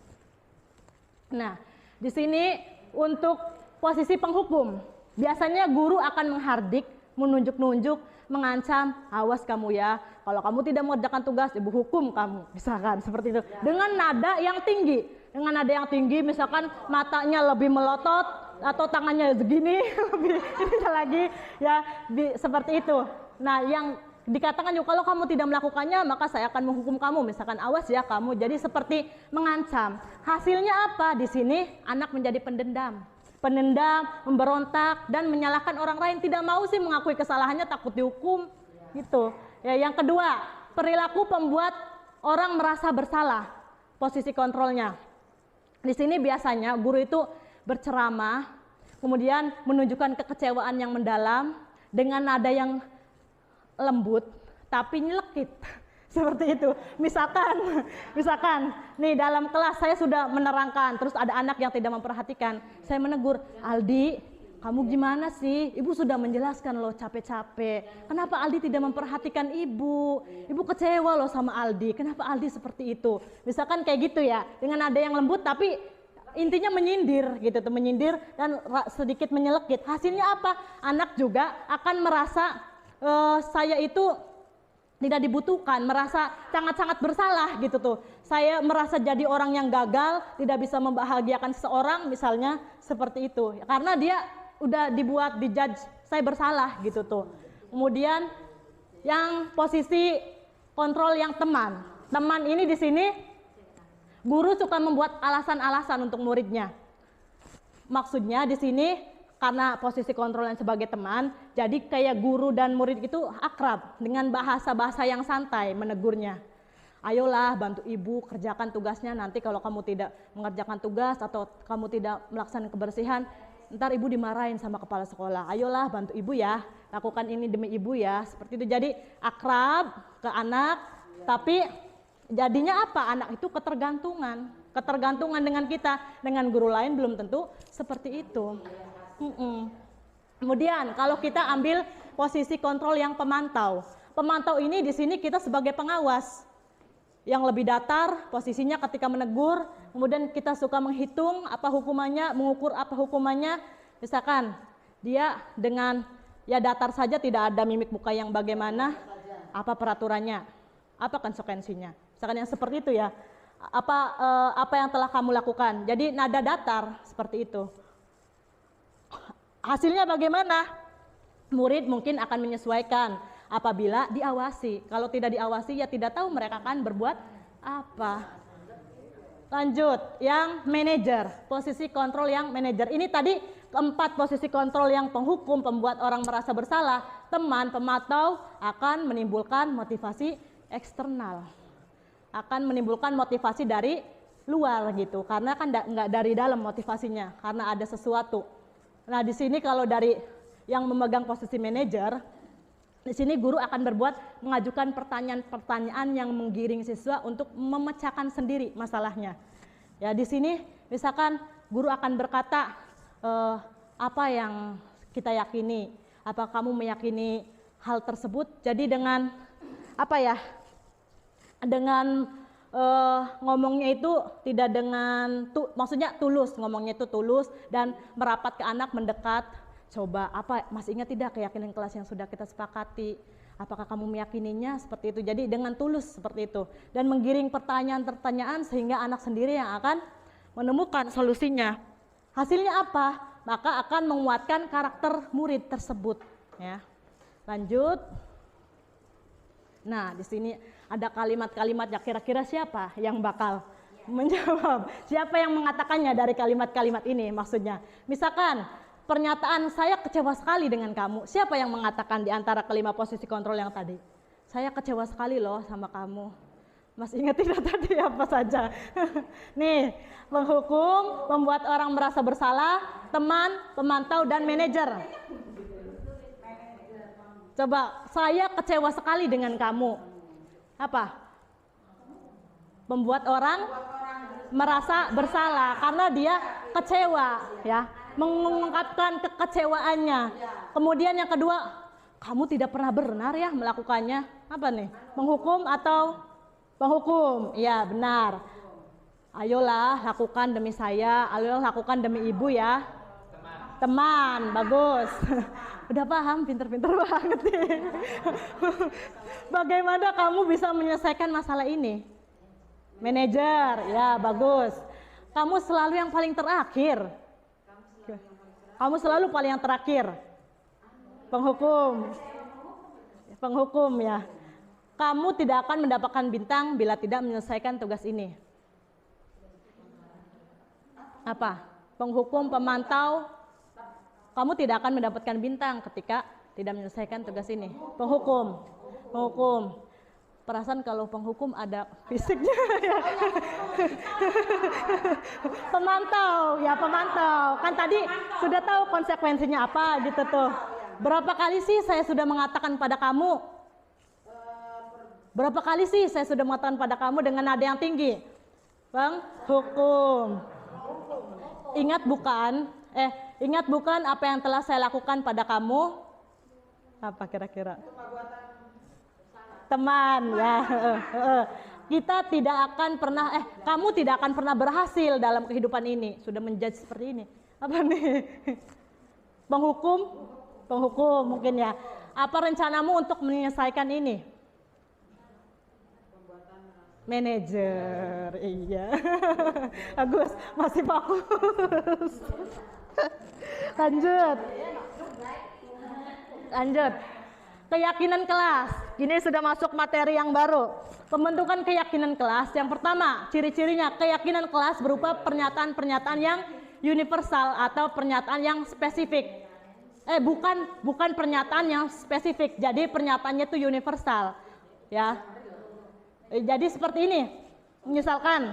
[SPEAKER 2] Nah, di sini untuk posisi penghukum, biasanya guru akan menghardik, menunjuk-nunjuk, mengancam, awas kamu ya, kalau kamu tidak mengerjakan tugas, ibu hukum kamu, misalkan seperti itu. Dengan nada yang tinggi, misalkan matanya lebih melotot atau tangannya segini, lebih ini lagi ya, seperti itu. Nah, yang dikatakan juga kalau kamu tidak melakukannya maka saya akan menghukum kamu, misalkan awas ya kamu. Jadi seperti mengancam. Hasilnya apa? Di sini anak menjadi pendendam, memberontak dan menyalahkan orang lain, tidak mau sih mengakui kesalahannya, takut dihukum gitu. Ya, yang kedua, perilaku pembuat orang merasa bersalah. Posisi kontrolnya. Di sini biasanya guru itu berceramah, Kemudian menunjukkan kekecewaan yang mendalam dengan nada yang lembut tapi nyelekit. Seperti itu. Misalkan nih dalam kelas saya sudah menerangkan, terus ada anak yang tidak memperhatikan. Saya menegur, "Aldi, kamu gimana sih? Ibu sudah menjelaskan loh capek-capek. Kenapa Aldi tidak memperhatikan ibu? Ibu kecewa loh sama Aldi. Kenapa Aldi seperti itu?" Misalkan kayak gitu ya, dengan nada yang lembut tapi intinya menyindir gitu tuh, menyindir dan sedikit menyelekit. Hasilnya apa? Anak juga akan merasa saya itu tidak dibutuhkan, merasa sangat-sangat bersalah gitu tuh. Saya merasa jadi orang yang gagal, tidak bisa membahagiakan seseorang misalnya seperti itu. Karena dia udah dibuat dijudge saya bersalah gitu tuh. Kemudian yang posisi kontrol yang teman. Teman ini di sini guru suka membuat alasan-alasan untuk muridnya. Maksudnya di sini karena posisi kontrol yang sebagai teman, jadi kayak guru dan murid itu akrab dengan bahasa-bahasa yang santai menegurnya. "Ayolah bantu ibu kerjakan tugasnya, nanti kalau kamu tidak mengerjakan tugas atau kamu tidak melaksanakan kebersihan, ntar ibu dimarahin sama kepala sekolah. Ayolah bantu ibu ya, lakukan ini demi ibu ya." Seperti itu, jadi akrab ke anak, tapi jadinya apa? Anak itu ketergantungan dengan kita, dengan guru lain belum tentu seperti itu. Kemudian kalau kita ambil posisi kontrol yang pemantau. Pemantau ini di sini kita sebagai pengawas. Yang lebih datar posisinya ketika menegur, kemudian kita suka menghitung apa hukumannya, mengukur apa hukumannya. Misalkan dia dengan ya datar saja, tidak ada mimik muka yang bagaimana, apa peraturannya, apa konsekuensinya. Misalkan yang seperti itu ya. Apa yang telah kamu lakukan. Jadi nada datar seperti itu. Hasilnya bagaimana? Murid mungkin akan menyesuaikan apabila diawasi. Kalau tidak diawasi ya tidak tahu mereka akan berbuat apa. Lanjut, yang manajer, posisi kontrol yang manajer. Ini tadi keempat posisi kontrol yang penghukum, pembuat orang merasa bersalah. Teman, pemantau akan menimbulkan motivasi eksternal. Akan menimbulkan motivasi dari luar gitu. Karena kan nggak dari dalam motivasinya, karena ada sesuatu. Nah, di sini kalau dari yang memegang posisi manajer, di sini guru akan mengajukan pertanyaan-pertanyaan yang menggiring siswa untuk memecahkan sendiri masalahnya. Ya, di sini misalkan guru akan berkata, apa yang kita yakini? Apa kamu meyakini hal tersebut? Jadi dengan apa ya? Dengan ngomongnya itu tidak dengan maksudnya tulus, ngomongnya itu tulus dan merapat ke anak, mendekat. Coba apa masih ingat tidak keyakinan kelas yang sudah kita sepakati? Apakah kamu meyakininya seperti itu? Jadi dengan tulus seperti itu dan menggiring pertanyaan-pertanyaan sehingga anak sendiri yang akan menemukan solusinya. Hasilnya apa? Maka akan menguatkan karakter murid tersebut ya. Lanjut. Nah, di sini ada kalimat-kalimat ya, kira-kira siapa yang bakal menjawab? Siapa yang mengatakannya dari kalimat-kalimat ini maksudnya? Misalkan pernyataan "saya kecewa sekali dengan kamu". Siapa yang mengatakan di antara kelima posisi kontrol yang tadi? "Saya kecewa sekali loh sama kamu". Masih ingat tidak tadi apa saja? Nih, penghukum, membuat orang merasa bersalah, teman, pemantau, dan manajer. Coba, "Saya kecewa sekali dengan kamu". Apa? Membuat orang merasa bersalah karena dia kecewa ya, mengungkapkan kekecewaannya. Kemudian yang kedua, "Kamu tidak pernah benar ya melakukannya". Apa nih? Menghukum atau penghukum? Ya, benar. "Ayolah lakukan demi saya, ayolah lakukan demi ibu ya". Teman, bagus. Udah paham, pinter-pinter banget nih. Bagaimana kamu bisa menyelesaikan masalah ini? Manajer, ya bagus. Kamu selalu yang paling terakhir. Kamu selalu paling yang terakhir. Penghukum. Penghukum ya. Kamu tidak akan mendapatkan bintang bila tidak menyelesaikan tugas ini. Apa? Penghukum, pemantau. Kamu tidak akan mendapatkan bintang ketika tidak menyelesaikan tugas ini. Penghukum. Perasaan kalau penghukum ada fisiknya. Pemantau, ya pemantau. Kan tadi sudah tahu konsekuensinya apa gitu tuh. Berapa kali sih saya sudah mengatakan pada kamu? Berapa kali sih saya sudah mengatakan pada kamu dengan nada yang tinggi? Bang, hukum. Ingat bukan? Ingat bukan apa yang telah saya lakukan pada kamu? Apa kira-kira? Teman, ya. Kita tidak akan pernah, kamu tidak akan pernah berhasil dalam kehidupan ini. Sudah menjudge seperti ini. Apa nih? Penghukum? Penghukum mungkin ya. Apa rencanamu untuk menyelesaikan ini? Manajer, iya. Agus, masih fokus. Lanjut. Keyakinan kelas. Ini sudah masuk materi yang baru. Pembentukan keyakinan kelas. Yang pertama, ciri-cirinya keyakinan kelas berupa pernyataan-pernyataan yang universal atau pernyataan yang spesifik. Bukan pernyataan yang spesifik. Jadi pernyataannya itu universal. Ya. Jadi seperti ini. Misalkan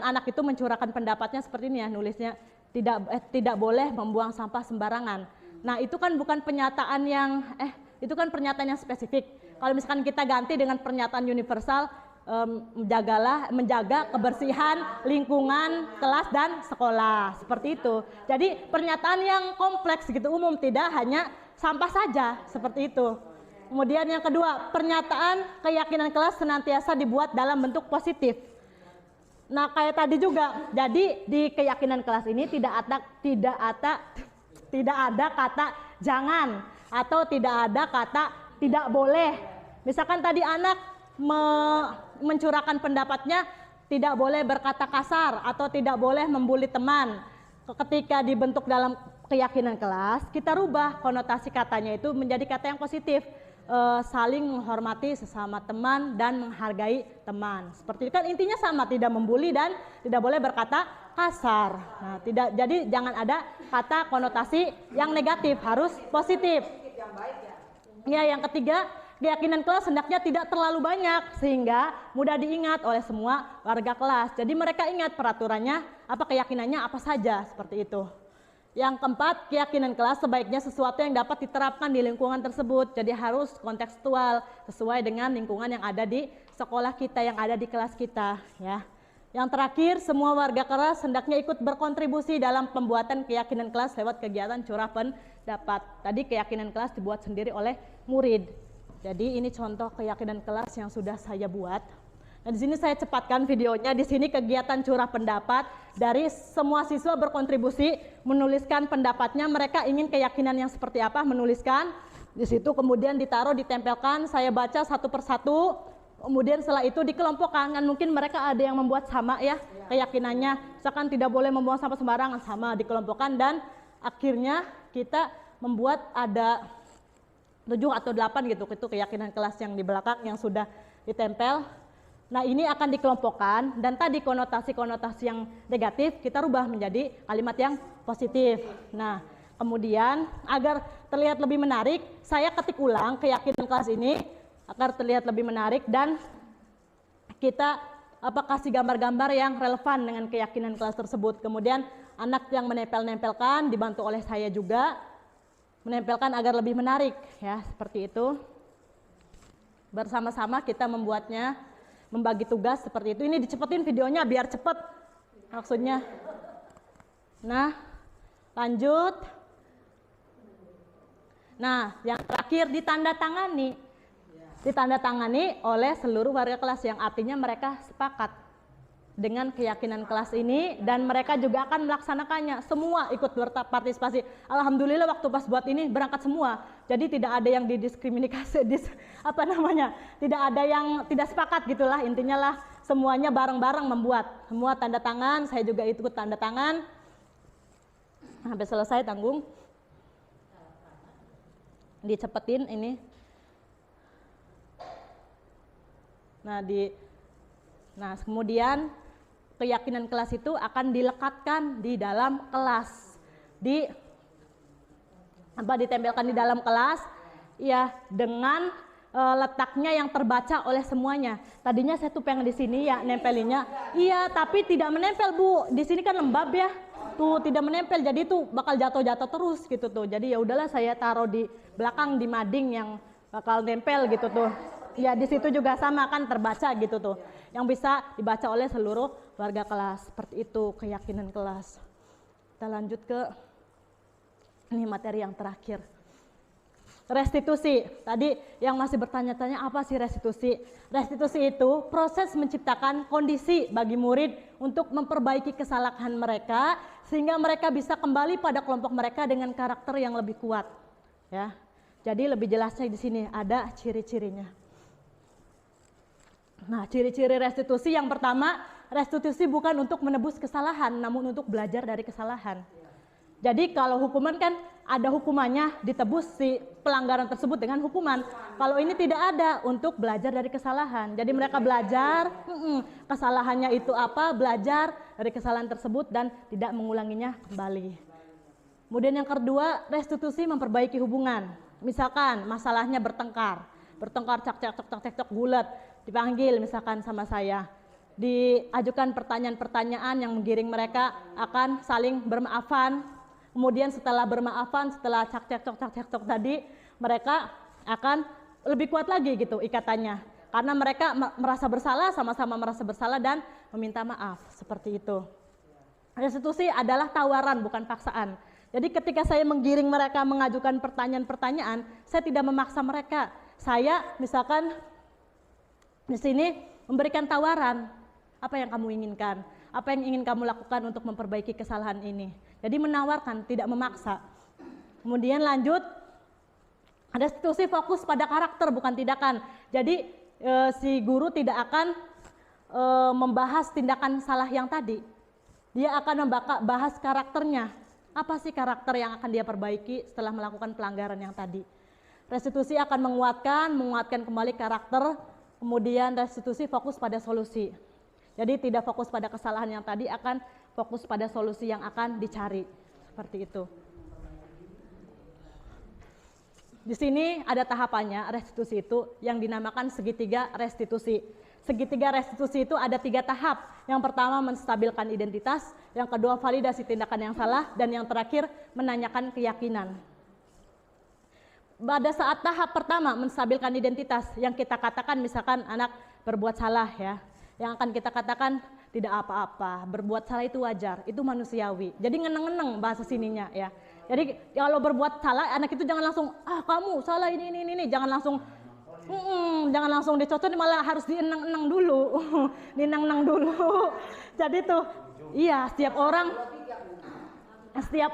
[SPEAKER 2] anak itu mencurahkan pendapatnya seperti ini ya, nulisnya tidak boleh membuang sampah sembarangan. Nah, itu kan bukan pernyataan yang itu kan pernyataan yang spesifik. Kalau misalkan kita ganti dengan pernyataan universal, menjaga kebersihan lingkungan kelas dan sekolah, seperti itu. Jadi pernyataan yang kompleks gitu, umum, tidak hanya sampah saja, seperti itu. Kemudian yang kedua, pernyataan keyakinan kelas senantiasa dibuat dalam bentuk positif. Nah, kayak tadi juga, jadi di keyakinan kelas ini tidak ada kata jangan atau tidak ada kata tidak boleh. Misalkan tadi anak mencurahkan pendapatnya, tidak boleh berkata kasar atau tidak boleh membuli teman. Ketika dibentuk dalam keyakinan kelas, kita rubah konotasi katanya itu menjadi kata yang positif. Saling menghormati sesama teman dan menghargai teman. Seperti itu kan intinya sama, tidak membuli dan tidak boleh berkata kasar. Nah, jadi jangan ada kata konotasi yang negatif, harus positif. Ya, yang ketiga, keyakinan kelas hendaknya tidak terlalu banyak sehingga mudah diingat oleh semua warga kelas. Jadi mereka ingat peraturannya, apa keyakinannya apa saja, seperti itu. Yang keempat, keyakinan kelas sebaiknya sesuatu yang dapat diterapkan di lingkungan tersebut. Jadi harus kontekstual, sesuai dengan lingkungan yang ada di sekolah kita, yang ada di kelas kita, ya. Yang terakhir, semua warga kelas hendaknya ikut berkontribusi dalam pembuatan keyakinan kelas lewat kegiatan curah pendapat. Tadi keyakinan kelas dibuat sendiri oleh murid. Jadi ini contoh keyakinan kelas yang sudah saya buat. Nah, di sini saya cepatkan videonya. Di sini kegiatan curah pendapat dari semua siswa berkontribusi menuliskan pendapatnya. Mereka ingin keyakinan yang seperti apa, menuliskan di situ, kemudian ditaruh, ditempelkan. Saya baca satu persatu. Kemudian setelah itu dikelompokkan. Kan mungkin mereka ada yang membuat sama ya keyakinannya. Misalkan tidak boleh membuang sampah sembarangan, sama dikelompokkan, dan akhirnya kita membuat ada 7 atau 8 gitu. Itu keyakinan kelas yang di belakang yang sudah ditempel. Nah, ini akan dikelompokkan, dan tadi konotasi-konotasi yang negatif kita rubah menjadi kalimat yang positif. Nah, kemudian agar terlihat lebih menarik, saya ketik ulang keyakinan kelas ini agar terlihat lebih menarik, dan kita kasih gambar-gambar yang relevan dengan keyakinan kelas tersebut. Kemudian anak yang menempel-nempelkan dibantu oleh saya juga menempelkan agar lebih menarik, ya, seperti itu. Bersama-sama kita membuatnya, membagi tugas seperti itu. Ini dicepetin videonya biar cepet maksudnya. Nah, lanjut. Nah, yang terakhir ditandatangani oleh seluruh warga kelas, yang artinya mereka sepakat dengan keyakinan kelas ini dan mereka juga akan melaksanakannya. Semua ikut berpartisipasi. Alhamdulillah waktu pas buat ini berangkat semua. Jadi tidak ada yang didiskriminasi, tidak ada yang tidak sepakat gitulah, intinya lah semuanya bareng-bareng membuat. Semua tanda tangan, saya juga ikut tanda tangan. Sampai selesai tanggung. Dicepetin ini. Nah, kemudian keyakinan kelas itu akan dilekatkan di dalam kelas, ditempelkan di dalam kelas, ya, dengan letaknya yang terbaca oleh semuanya. Tadinya saya tuh pengen di sini ya nempelinnya. Iya, tapi tidak menempel, Bu. Di sini kan lembab ya. Tuh tidak menempel, jadi tuh bakal jatuh-jatuh terus gitu tuh. Jadi ya udahlah saya taruh di belakang di mading yang bakal nempel gitu tuh. Ya di situ juga sama kan terbaca gitu tuh. Yang bisa dibaca oleh seluruh warga kelas. Seperti itu keyakinan kelas. Kita lanjut ke ini materi yang terakhir. Restitusi. Tadi yang masih bertanya-tanya apa sih restitusi? Restitusi itu proses menciptakan kondisi bagi murid untuk memperbaiki kesalahan mereka sehingga mereka bisa kembali pada kelompok mereka dengan karakter yang lebih kuat. Ya. Jadi lebih jelasnya di sini ada ciri-cirinya. Nah, ciri-ciri restitusi yang pertama, restitusi bukan untuk menebus kesalahan namun untuk belajar dari kesalahan. Jadi kalau hukuman kan ada hukumannya, ditebus si pelanggaran tersebut dengan hukuman. Kalau ini tidak ada, untuk belajar dari kesalahan. Jadi mereka belajar, kesalahannya itu apa, belajar dari kesalahan tersebut dan tidak mengulanginya kembali. Kemudian yang kedua, restitusi memperbaiki hubungan. Misalkan masalahnya bertengkar cak gulat, dipanggil misalkan sama saya. Diajukan pertanyaan-pertanyaan yang menggiring mereka akan saling bermaafan. Kemudian setelah bermaafan, setelah cak-cak tadi, mereka akan lebih kuat lagi gitu ikatannya. Karena mereka merasa bersalah, sama-sama merasa bersalah dan meminta maaf, seperti itu. Restitusi adalah tawaran, bukan paksaan. Jadi ketika saya menggiring mereka mengajukan pertanyaan-pertanyaan, saya tidak memaksa mereka. Saya misalkan di sini memberikan tawaran, apa yang kamu inginkan? Apa yang ingin kamu lakukan untuk memperbaiki kesalahan ini? Jadi menawarkan, tidak memaksa. Kemudian lanjut, restitusi fokus pada karakter bukan tindakan. Jadi si guru tidak akan membahas tindakan salah yang tadi. Dia akan membahas karakternya. Apa sih karakter yang akan dia perbaiki setelah melakukan pelanggaran yang tadi? Restitusi akan menguatkan kembali karakter. Kemudian restitusi fokus pada solusi. Jadi tidak fokus pada kesalahan yang tadi, akan fokus pada solusi yang akan dicari. Seperti itu. Di sini ada tahapannya restitusi itu yang dinamakan segitiga restitusi. Segitiga restitusi itu ada 3 tahap. Yang pertama menstabilkan identitas, yang kedua validasi tindakan yang salah, dan yang terakhir menanyakan keyakinan. Pada saat tahap pertama menstabilkan identitas, yang kita katakan misalkan anak berbuat salah ya, yang akan kita katakan tidak apa-apa, berbuat salah itu wajar, itu manusiawi. Jadi ngeneng-ngeneng bahasa sininya ya. Jadi kalau berbuat salah, anak itu jangan langsung kamu salah ini, jangan langsung dicocok, malah harus dieneng-eneng dulu, dieneng-eneng dulu. Jadi tuh, iya setiap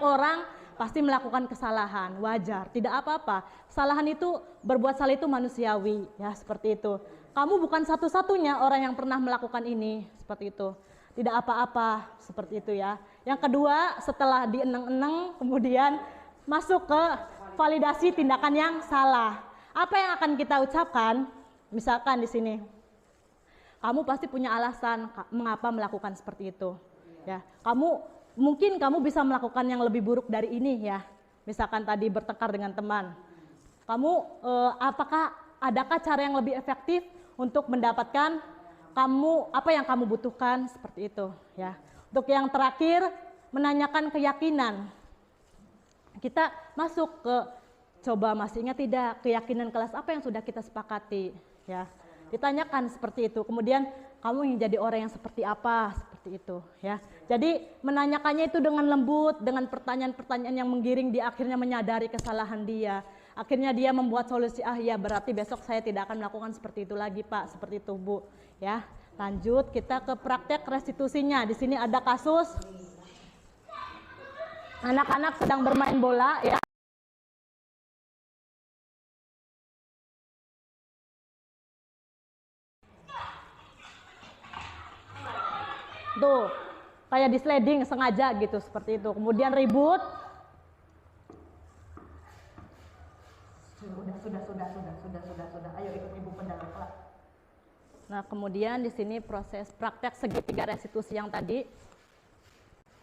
[SPEAKER 2] orang pasti melakukan kesalahan, wajar, tidak apa-apa. Kesalahan itu, berbuat salah itu manusiawi, ya seperti itu. Kamu bukan satu-satunya orang yang pernah melakukan ini, seperti itu. Tidak apa-apa, seperti itu ya. Yang kedua, setelah dieneng-eneng, kemudian masuk ke validasi tindakan yang salah. Apa yang akan kita ucapkan? Misalkan di sini, kamu pasti punya alasan mengapa melakukan seperti itu. Ya, mungkin kamu bisa melakukan yang lebih buruk dari ini ya. Misalkan tadi bertengkar dengan teman. Adakah cara yang lebih efektif untuk mendapatkan apa yang kamu butuhkan, seperti itu ya. Untuk yang terakhir, menanyakan keyakinan. Kita masuk ke, coba masih ingat tidak keyakinan kelas apa yang sudah kita sepakati ya. Ditanyakan seperti itu. Kemudian kamu ingin jadi orang yang seperti apa, seperti itu ya. Jadi menanyakannya itu dengan lembut, dengan pertanyaan-pertanyaan yang menggiring dia akhirnya menyadari kesalahan dia. Akhirnya dia membuat solusi, ya berarti besok saya tidak akan melakukan seperti itu lagi Pak, seperti itu Bu. Ya, lanjut kita ke praktek restitusinya. Di sini ada kasus anak-anak sedang bermain bola ya. Tuh, kayak di sliding sengaja gitu, seperti itu. Kemudian ribut. Sudah. Ayo ikut ibu ke dalam kelas. Nah, kemudian di sini proses praktek segitiga restitusi yang tadi.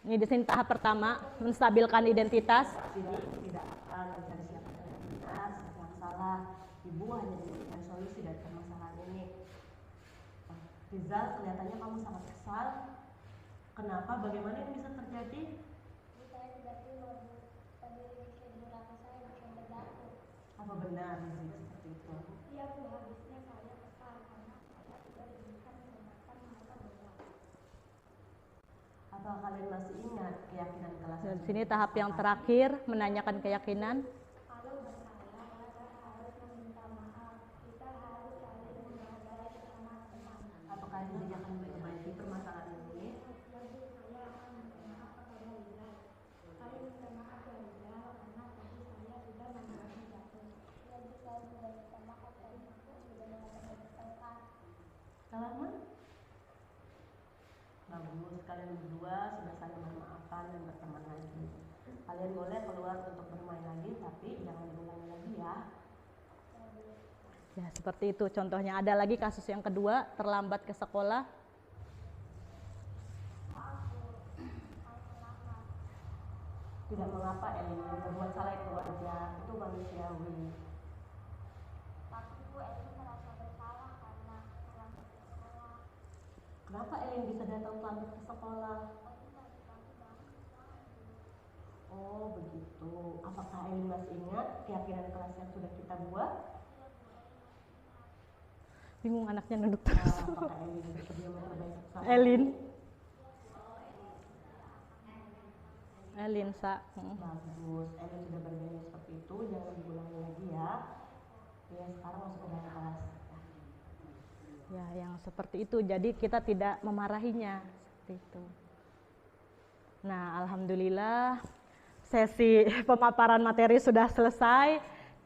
[SPEAKER 2] Ini di sini tahap pertama, menstabilkan identitas. Tidak akan bisa disiapkan identitas yang salah.
[SPEAKER 6] Ibu hanya memberikan solusi dari permasalahan ini. Rizal, kelihatannya kamu sangat kesal. Kenapa? Bagaimana ini bisa terjadi?
[SPEAKER 3] Saya tidak terima, Bu. Pendiri bikin neraka saya bikin berbatu.
[SPEAKER 6] Apa benar Rizik seperti itu?
[SPEAKER 3] Iya, Bu. Habisnya saya kesal karena saya tidak diizinkan menggunakan mereka berbatu.
[SPEAKER 6] Apa kalian masih ingat keyakinan kelas?
[SPEAKER 2] Dan sini tahap yang terakhir menanyakan keyakinan.
[SPEAKER 3] Kalau bersalah, kita harus meminta maaf. Kita harus saling menghargai sesama teman.
[SPEAKER 6] Apakah Rizik akan memperbaiki permasalahan ini?
[SPEAKER 3] Saya akan minta maaf kepada Lila. Saya minta maaf ya Lila karena tadi saya sudah membuatnya jatuh. Jadi saya sudah minta maaf karena aku sudah membuatnya bertengkar.
[SPEAKER 6] Salaman? Bagus, kalian berdua sudah saling memaafkan dan berteman lagi. Kalian boleh keluar untuk bermain lagi, tapi jangan diulangi lagi ya.
[SPEAKER 2] Ya, seperti itu contohnya. Ada lagi kasus yang kedua, terlambat ke sekolah.
[SPEAKER 6] Tidak mengapa Elin, berbuat salah itu wajar, itu manusiawi.
[SPEAKER 3] Tapi Bu Eli merasa bersalah karena terlambat ke sekolah.
[SPEAKER 6] Kenapa Elin bisa datang terlambat ke sekolah? Oh begitu. Apakah Elin masih ingat keyakinan kelas yang sudah kita buat?
[SPEAKER 2] Bingung anaknya nunduk terus.
[SPEAKER 6] Apakah Elin bersedia memperbaiki kesalahan?
[SPEAKER 2] Elin, Sa.
[SPEAKER 6] Bagus, Elin sudah bergaya seperti itu, jangan diulangi lagi ya. Ya sekarang masuk ke dalam kelas.
[SPEAKER 2] Ya, yang seperti itu. Jadi kita tidak memarahinya seperti itu. Nah, alhamdulillah sesi pemaparan materi sudah selesai.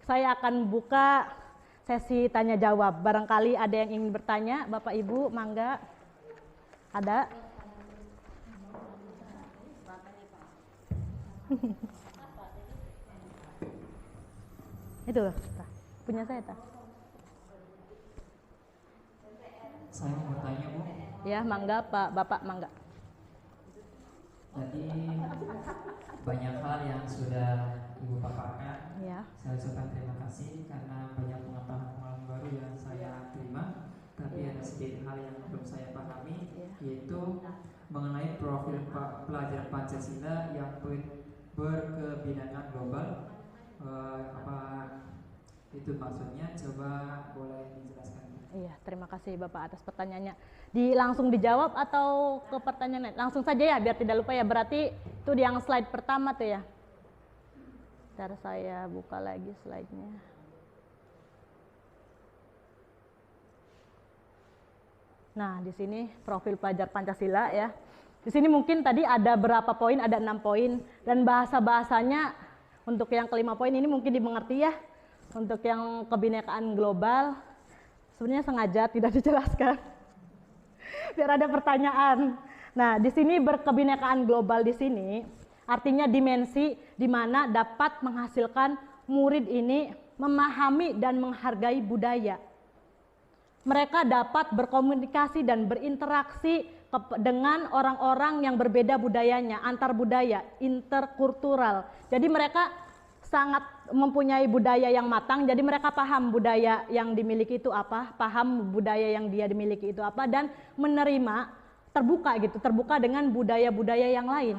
[SPEAKER 2] Saya akan buka sesi tanya jawab. Barangkali ada yang ingin bertanya, Bapak Ibu, mangga. Ada? Itu punya saya tak?
[SPEAKER 7] Saya mau bertanya Bu,
[SPEAKER 2] Ya, mangga Pak, Bapak mangga.
[SPEAKER 7] jadi banyak hal yang sudah Ibu paparkan.
[SPEAKER 2] Ya.
[SPEAKER 7] Saya ucapkan terima kasih karena banyak pengetahuan baru yang saya terima. Tapi ada sedikit hal yang belum saya pahami, yaitu mengenai profil pelajar Pancasila yang berkebinekaan global. Apa itu maksudnya? Coba boleh dijelaskan.
[SPEAKER 2] Iya, terima kasih Bapak atas pertanyaannya. Langsung dijawab atau ke pertanyaan lain? Langsung saja ya, biar tidak lupa ya. Berarti itu yang slide pertama tuh ya. Ntar saya buka lagi slide-nya. Nah, di sini profil pelajar Pancasila ya. Di sini mungkin tadi ada berapa poin, ada 6 poin. Dan bahasa-bahasanya untuk yang kelima poin ini mungkin dimengerti ya. Untuk yang kebinekaan global, sebenarnya sengaja tidak dijelaskan. Biar ada pertanyaan. Nah, di sini berkebinekaan global di sini artinya dimensi di mana dapat menghasilkan murid ini memahami dan menghargai budaya. Mereka dapat berkomunikasi dan berinteraksi dengan orang-orang yang berbeda budayanya, antar budaya, interkultural. Jadi mereka sangat mempunyai budaya yang matang, jadi mereka paham budaya yang dimiliki itu apa, paham budaya yang dia dimiliki itu apa, dan menerima, terbuka dengan budaya-budaya yang lain.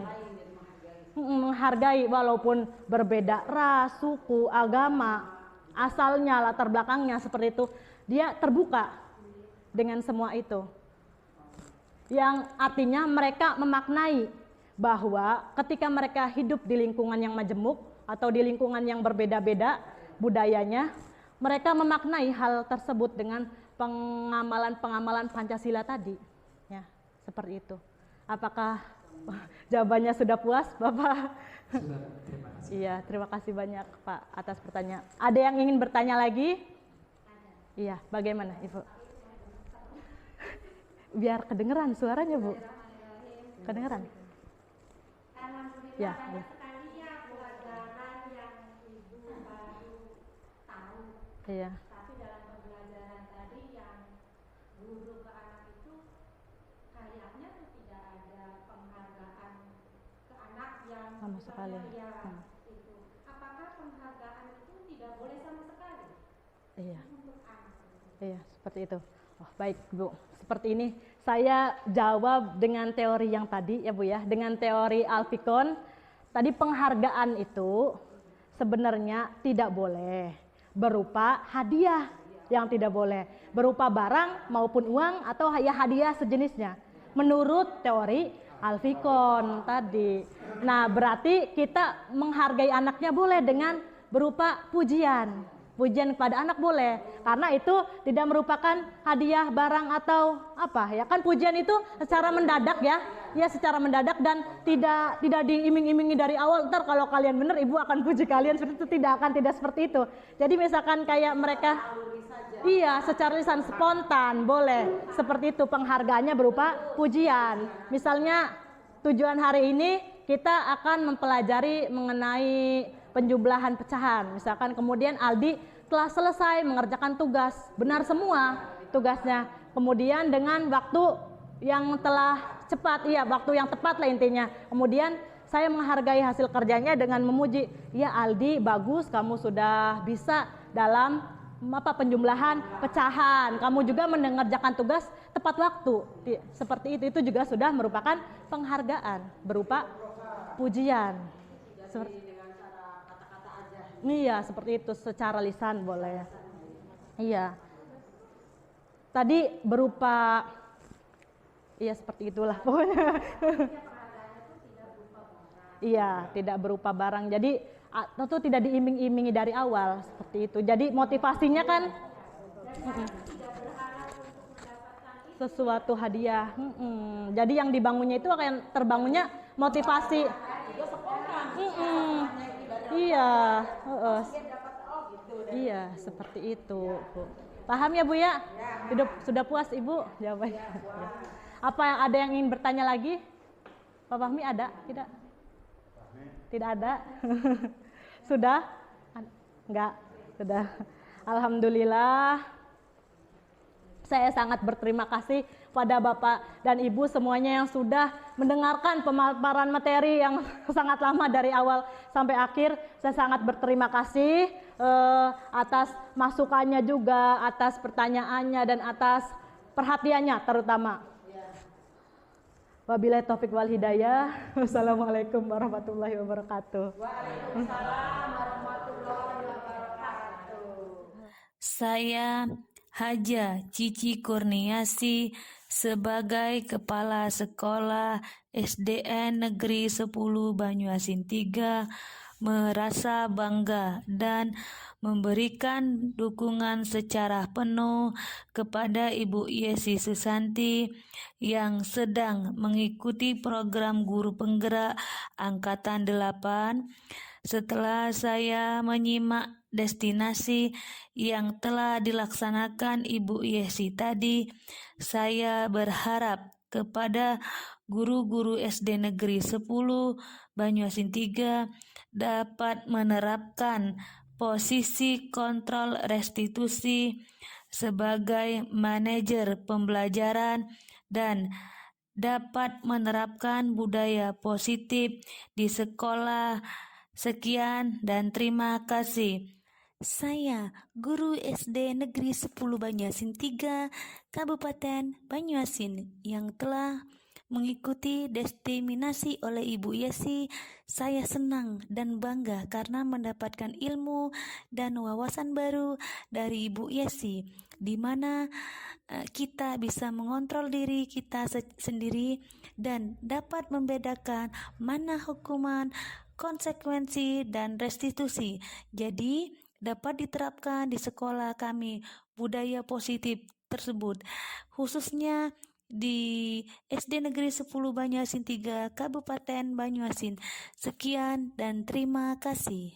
[SPEAKER 2] Menghargai walaupun berbeda ras, suku, agama, asalnya, latar belakangnya seperti itu, dia terbuka dengan semua itu. Yang artinya mereka memaknai bahwa ketika mereka hidup di lingkungan yang majemuk atau di lingkungan yang berbeda-beda budayanya, mereka memaknai hal tersebut dengan pengamalan Pancasila tadi. Ya, seperti itu. Apakah jawabannya sudah puas, Bapak?
[SPEAKER 7] Sudah, terima kasih.
[SPEAKER 2] Iya, terima kasih banyak Pak atas pertanyaan. Ada yang ingin bertanya lagi? Iya, bagaimana Ibu? Biar kedengeran suaranya Bu. Kedengeran? Ya.
[SPEAKER 4] Banyak sekali ya pelajaran yang Ibu baru tahu.
[SPEAKER 2] Iya.
[SPEAKER 4] Tapi dalam pembelajaran tadi yang guru ke anak itu kayaknya tuh tidak ada penghargaan ke anak yang
[SPEAKER 2] Sama sekali.
[SPEAKER 4] ya itu. Apakah penghargaan itu tidak boleh sama sekali?
[SPEAKER 2] Iya. Iya, seperti itu. Oh, baik, Bu. Seperti ini saya jawab dengan teori yang tadi ya, Bu ya, dengan teori Alfikon. Tadi penghargaan itu sebenarnya tidak boleh berupa hadiah, yang tidak boleh berupa barang maupun uang atau ya hadiah sejenisnya. Menurut teori Alfikon tadi. Nah, berarti kita menghargai anaknya boleh dengan berupa pujian. Pujian kepada anak boleh, karena itu tidak merupakan hadiah barang atau apa ya kan, pujian itu secara mendadak ya secara mendadak dan tidak diiming-imingi dari awal. Ntar kalau kalian bener ibu akan puji kalian, seperti itu tidak seperti itu. Jadi misalkan kayak mereka iya secara lisan spontan boleh seperti itu, penghargaannya berupa pujian. Misalnya tujuan hari ini kita akan mempelajari mengenai penjumlahan pecahan, misalkan kemudian Aldi telah selesai mengerjakan tugas, benar semua tugasnya, kemudian dengan waktu yang telah cepat, iya waktu yang tepat lah intinya, kemudian saya menghargai hasil kerjanya dengan memuji, ya Aldi bagus, kamu sudah bisa dalam penjumlahan pecahan, kamu juga mengerjakan tugas tepat waktu, seperti itu juga sudah merupakan penghargaan berupa pujian. Iya, seperti itu secara lisan boleh. Iya. Tadi berupa iya seperti itulah pokoknya. Iya, tidak berupa barang. Jadi tentu tidak diiming-imingi dari awal seperti itu. Jadi motivasinya kan sesuatu hadiah. Jadi yang dibangunnya itu akan terbangunnya motivasi. Iya, iya seperti itu, Bu. Paham ya Bu ya? Sudah puas Ibu jawabannya? Ya. Apa yang ada yang ingin bertanya lagi? Pak Fahmi ada? Tidak? Tidak ada? Sudah? Enggak? Sudah. Alhamdulillah. Saya sangat berterima kasih pada Bapak dan Ibu semuanya yang sudah mendengarkan pemaparan materi yang sangat lama dari awal sampai akhir. Saya sangat berterima kasih atas masukannya juga, atas pertanyaannya dan atas perhatiannya terutama. Wabillahi taufik wal hidayah. Wassalamualaikum warahmatullahi wabarakatuh.
[SPEAKER 6] Waalaikumsalam warahmatullahi wabarakatuh.
[SPEAKER 5] Saya Haja Cici Kurniasi sebagai Kepala Sekolah SDN Negeri 10 Banyuasin 3 merasa bangga dan memberikan dukungan secara penuh kepada Ibu Yesi Susanti yang sedang mengikuti program Guru Penggerak Angkatan 8. Setelah saya menyimak destinasi yang telah dilaksanakan Ibu Yesi tadi, saya berharap kepada guru-guru SD Negeri 10 Banyuasin 3 dapat menerapkan posisi kontrol restitusi sebagai manajer pembelajaran dan dapat menerapkan budaya positif di sekolah. Sekian dan terima kasih. Saya guru SD Negeri 10 Banyuasin 3 Kabupaten Banyuasin yang telah mengikuti destinasi oleh Ibu Yesi. Saya senang dan bangga karena mendapatkan ilmu dan wawasan baru dari Ibu Yesi, di mana kita bisa mengontrol diri kita sendiri dan dapat membedakan mana hukuman, konsekuensi, dan restitusi. Jadi dapat diterapkan di sekolah kami budaya positif tersebut, khususnya di SD Negeri 10 Banyuasin 3 Kabupaten Banyuasin. Sekian dan terima kasih.